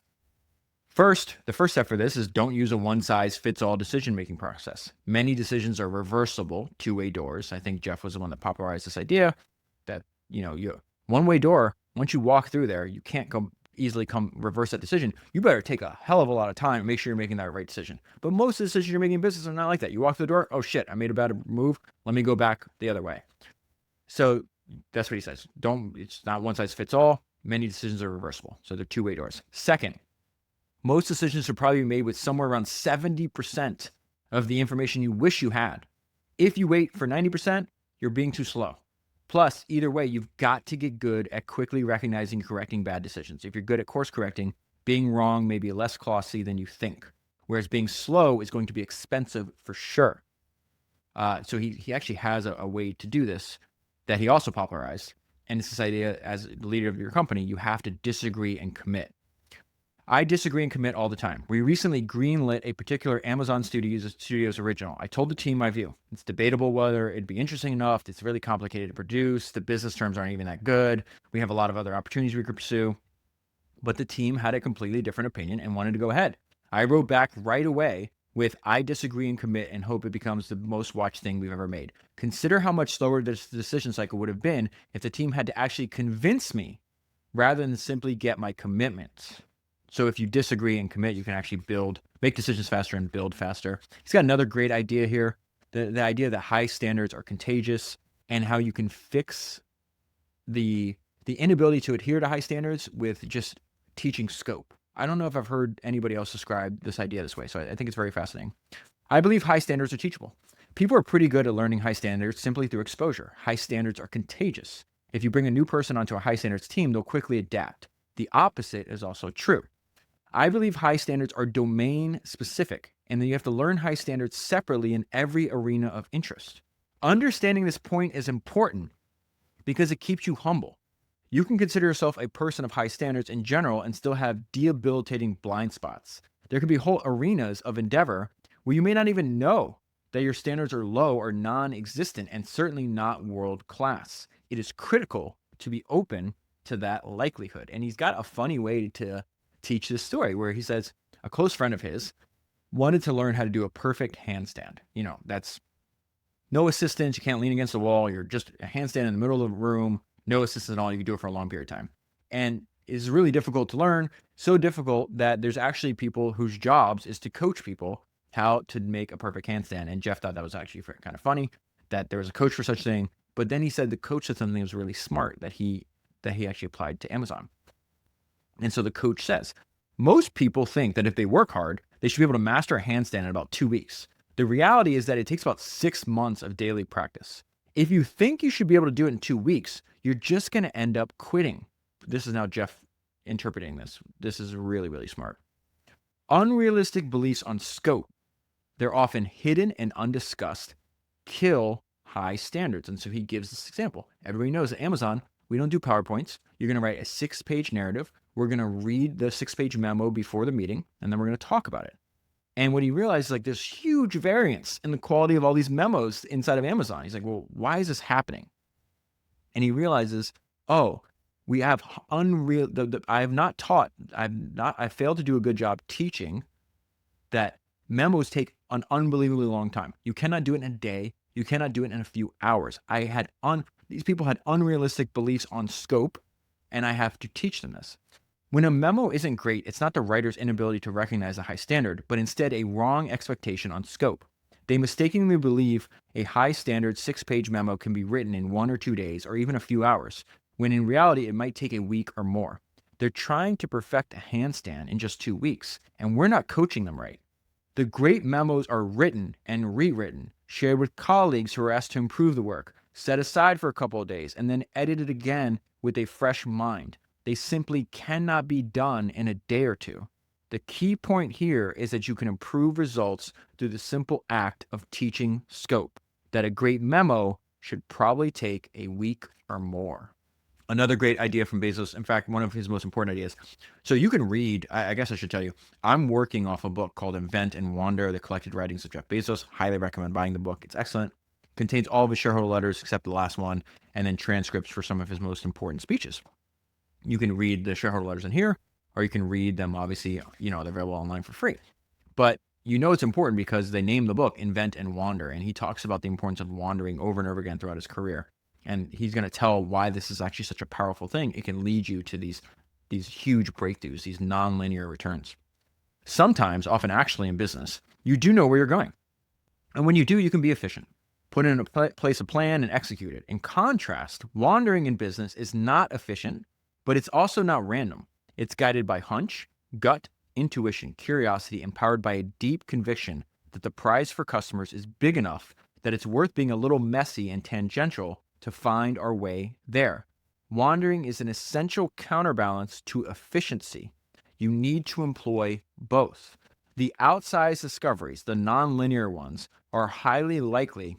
The first step for this is don't use a one-size-fits-all decision-making process. Many decisions are reversible, 2-way doors. I think Jeff was the one that popularized this idea that, one-way door, once you walk through there, you can't easily reverse that decision. You better take a hell of a lot of time and make sure you're making that right decision. But most of the decisions you're making in business are not like that. You walk through the door, oh shit, I made a bad move. Let me go back the other way. So that's what he says. It's not one size fits all. Many decisions are reversible. So they're 2-way doors. Second, most decisions are probably made with somewhere around 70% of the information you wish you had. If you wait for 90%, you're being too slow. Plus, either way, you've got to get good at quickly recognizing and correcting bad decisions. If you're good at course correcting, being wrong may be less costly than you think, whereas being slow is going to be expensive for sure. So he actually has a way to do this that he also popularized. And it's this idea, as the leader of your company, you have to disagree and commit. I disagree and commit all the time. We recently greenlit a particular Amazon Studios original. I told the team my view. It's debatable whether it'd be interesting enough. It's really complicated to produce. The business terms aren't even that good. We have a lot of other opportunities we could pursue. But the team had a completely different opinion and wanted to go ahead. I wrote back right away with, I disagree and commit and hope it becomes the most watched thing we've ever made. Consider how much slower this decision cycle would have been if the team had to actually convince me rather than simply get my commitment. So if you disagree and commit, you can actually make decisions faster and build faster. He's got another great idea here. The idea that high standards are contagious and how you can fix the inability to adhere to high standards with just teaching scope. I don't know if I've heard anybody else describe this idea this way, so I think it's very fascinating. I believe high standards are teachable. People are pretty good at learning high standards simply through exposure. High standards are contagious. If you bring a new person onto a high standards team, they'll quickly adapt. The opposite is also true. I believe high standards are domain specific, and that you have to learn high standards separately in every arena of interest. Understanding this point is important because it keeps you humble. You can consider yourself a person of high standards in general and still have debilitating blind spots. There can be whole arenas of endeavor where you may not even know that your standards are low or non existent and certainly not world class. It is critical to be open to that likelihood. And he's got a funny way to teach this story where he says a close friend of his wanted to learn how to do a perfect handstand. That's no assistance. You can't lean against the wall. You're just a handstand in the middle of the room. No assistance at all. You can do it for a long period of time. And it's really difficult to learn. So difficult that there's actually people whose jobs is to coach people how to make a perfect handstand. And Jeff thought that was actually kind of funny that there was a coach for such thing. But then he said the coach said something that was really smart that he actually applied to Amazon. And so the coach says, most people think that if they work hard, they should be able to master a handstand in about 2 weeks. The reality is that it takes about 6 months of daily practice. If you think you should be able to do it in 2 weeks, you're just going to end up quitting. This is now Jeff interpreting this. This is really, really smart. Unrealistic beliefs on scope, they're often hidden and undiscussed, kill high standards. And so he gives this example. Everybody knows at Amazon, we don't do PowerPoints. You're going to write a 6-page narrative. We're going to read the 6-page memo before the meeting, and then we're going to talk about it. And what he realized, like, there's huge variance in the quality of all these memos inside of Amazon. He's like, well, why is this happening? And he realizes, we have I failed to do a good job teaching that memos take an unbelievably long time. You cannot do it in a day. You cannot do it in a few hours. These people had unrealistic beliefs on scope, and I have to teach them this. When a memo isn't great, it's not the writer's inability to recognize a high standard, but instead a wrong expectation on scope. They mistakenly believe a high standard 6-page memo can be written in 1 or 2 days or even a few hours, when in reality it might take a week or more. They're trying to perfect a handstand in just 2 weeks, and we're not coaching them right. The great memos are written and rewritten, shared with colleagues who are asked to improve the work, set aside for a couple of days, and then edited again with a fresh mind. They simply cannot be done in a day or two. The key point here is that you can improve results through the simple act of teaching scope, that a great memo should probably take a week or more. Another great idea from Bezos, in fact, one of his most important ideas. So you can read, I guess I should tell you, I'm working off a book called Invent and Wander, the collected writings of Jeff Bezos. Highly recommend buying the book. It's excellent. Contains all of his shareholder letters except the last one, and then transcripts for some of his most important speeches. You can read the shareholder letters in here, or you can read them, obviously, they're available online for free. But it's important because they name the book Invent and Wander, and he talks about the importance of wandering over and over again throughout his career. And he's going to tell why this is actually such a powerful thing. It can lead you to these huge breakthroughs, these nonlinear returns. Sometimes, often actually in business, you do know where you're going. And when you do, you can be efficient. Put in place a plan and execute it. In contrast, wandering in business is not efficient, but it's also not random. It's guided by hunch, gut, intuition, curiosity, empowered by a deep conviction that the prize for customers is big enough that it's worth being a little messy and tangential to find our way there. Wandering is an essential counterbalance to efficiency. You need to employ both. The outsized discoveries, the nonlinear ones, are highly likely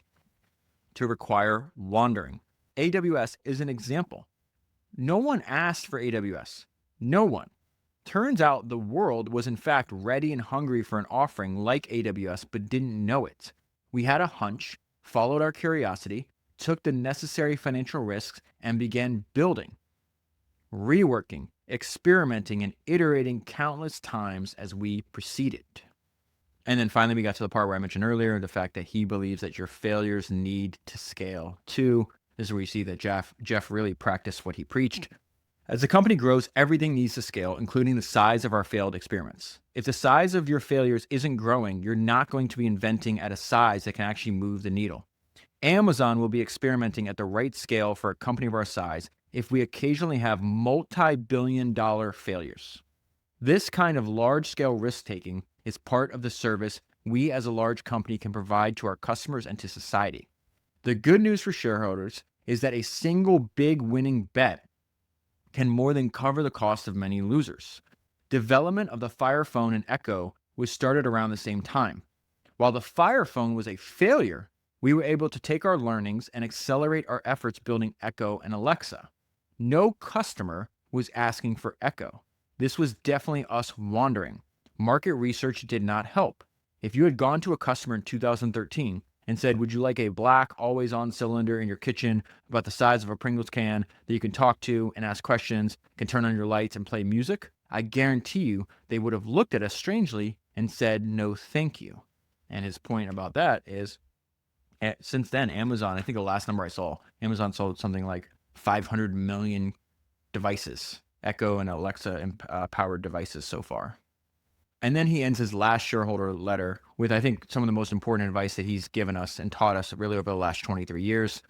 to require wandering. AWS is an example. No one asked for AWS. No one. Turns out the world was in fact ready and hungry for an offering like AWS, but didn't know it. We had a hunch, followed our curiosity, took the necessary financial risks, and began building, reworking, experimenting, and iterating countless times as we proceeded. And then finally, we got to the part where I mentioned earlier, the fact that he believes that your failures need to scale too. This is where you see that Jeff really practiced what he preached. As the company grows, everything needs to scale, including the size of our failed experiments. If the size of your failures isn't growing, you're not going to be inventing at a size that can actually move the needle. Amazon will be experimenting at the right scale for a company of our size if we occasionally have multi-billion-dollar failures. This kind of large-scale risk-taking is part of the service we as a large company can provide to our customers and to society. The good news for shareholders is that a single big winning bet can more than cover the cost of many losers. Development of the Fire Phone and Echo was started around the same time. While the Fire Phone was a failure, we were able to take our learnings and accelerate our efforts building Echo and Alexa. No customer was asking for Echo. This was definitely us wandering. Market research did not help. If you had gone to a customer in 2013 and said, would you like a black, always on cylinder in your kitchen about the size of a Pringles can that you can talk to and ask questions, can turn on your lights and play music? I guarantee you they would have looked at us strangely and said, no, thank you. And his point about that is, since then, Amazon, I think the last number I saw, Amazon sold something like 500 million devices, Echo and Alexa powered devices so far. And then he ends his last shareholder letter with, I think, some of the most important advice that he's given us and taught us really over the last 23 years.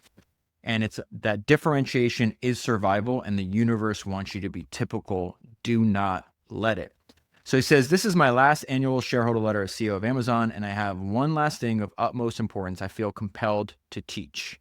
And it's that differentiation is survival and the universe wants you to be typical. Do not let it. So he says, this is my last annual shareholder letter as CEO of Amazon, and I have one last thing of utmost importance I feel compelled to teach.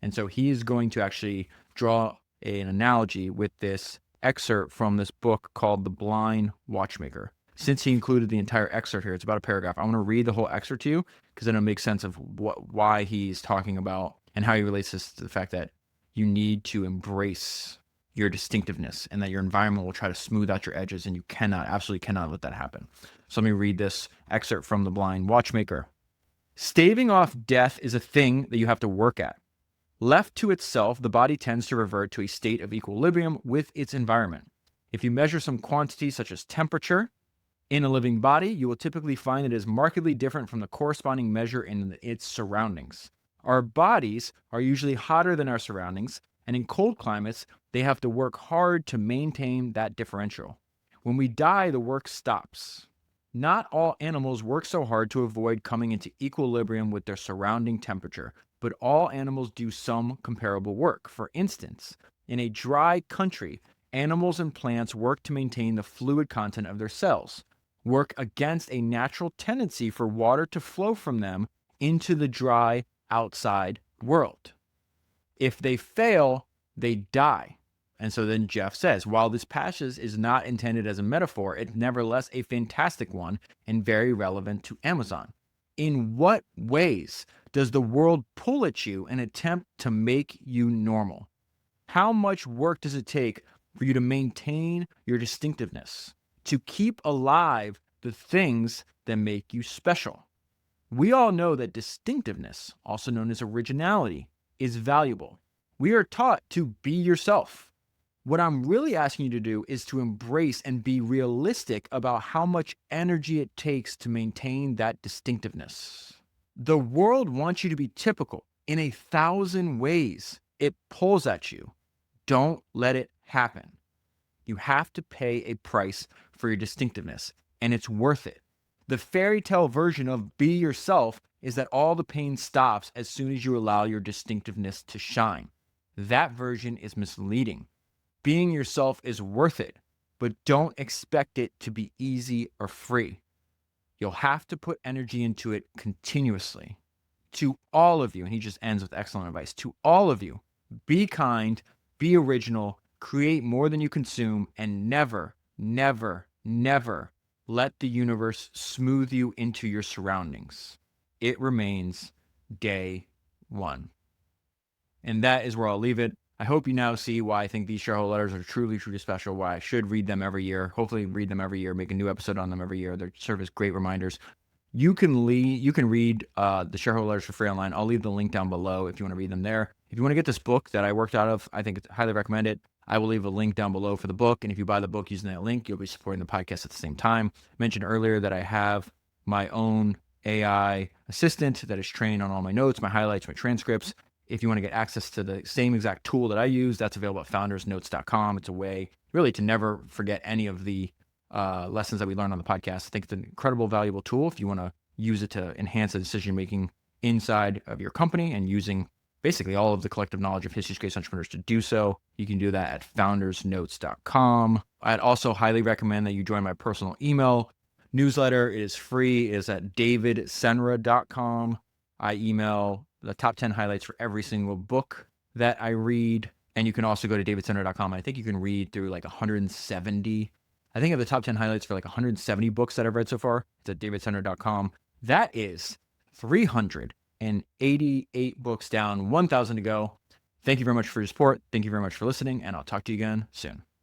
And so he is going to actually draw an analogy with this excerpt from this book called The Blind Watchmaker. Since he included the entire excerpt here, it's about a paragraph. I want to read the whole excerpt to you because then it'll make sense of why he's talking about and how he relates this to the fact that you need to embrace your distinctiveness and that your environment will try to smooth out your edges and you absolutely cannot let that happen. So let me read this excerpt from The Blind Watchmaker. Staving off death is a thing that you have to work at. Left to itself, the body tends to revert to a state of equilibrium with its environment. If you measure some quantity such as temperature in a living body, you will typically find it is markedly different from the corresponding measure in its surroundings. Our bodies are usually hotter than our surroundings, and in cold climates, they have to work hard to maintain that differential. When we die, the work stops. Not all animals work so hard to avoid coming into equilibrium with their surrounding temperature, but all animals do some comparable work. For instance, in a dry country, animals and plants work to maintain the fluid content of their cells, work against a natural tendency for water to flow from them into the dry outside world. If they fail, they die. And so then Jeff says, while this passage is not intended as a metaphor, it's nevertheless a fantastic one and very relevant to Amazon. In what ways does the world pull at you and attempt to make you normal? How much work does it take for you to maintain your distinctiveness, to keep alive the things that make you special? We all know that distinctiveness, also known as originality, is valuable. We are taught to be yourself. What I'm really asking you to do is to embrace and be realistic about how much energy it takes to maintain that distinctiveness. The world wants you to be typical in 1,000 ways. It pulls at you. Don't let it happen. You have to pay a price for your distinctiveness, and it's worth it. The fairy tale version of be yourself is that all the pain stops as soon as you allow your distinctiveness to shine. That version is misleading. Being yourself is worth it, but don't expect it to be easy or free. You'll have to put energy into it continuously. To all of you, and he just ends with excellent advice, to all of you, be kind, be original, create more than you consume, and never, never, never let the universe smooth you into your surroundings. It remains day one. And that is where I'll leave it. I hope you now see why I think these shareholder letters are truly, truly special, why I should read them every year, hopefully read them every year, make a new episode on them every year. They serve as great reminders. You can read the shareholder letters for free online. I'll leave the link down below if you want to read them there. If you want to get this book that I worked out of, I think it's highly recommend it. I will leave a link down below for the book. And if you buy the book using that link, you'll be supporting the podcast at the same time. I mentioned earlier that I have my own AI assistant that is trained on all my notes, my highlights, my transcripts. If you want to get access to the same exact tool that I use, that's available at foundersnotes.com. It's a way really to never forget any of the lessons that we learned on the podcast. I think it's an incredible, valuable tool if you want to use it to enhance the decision-making inside of your company and using basically all of the collective knowledge of History's Greatest Entrepreneurs to do so. You can do that at foundersnotes.com. I'd also highly recommend that you join my personal email newsletter. It is free. It is at davidsenra.com. I email the top 10 highlights for every single book that I read. And you can also go to davidsenra.com. I think you can read through like 170. I think of the top 10 highlights for like 170 books that I've read so far. It's at davidsenra.com. That is 388 books down, 1,000 to go. Thank you very much for your support. Thank you very much for listening, and I'll talk to you again soon.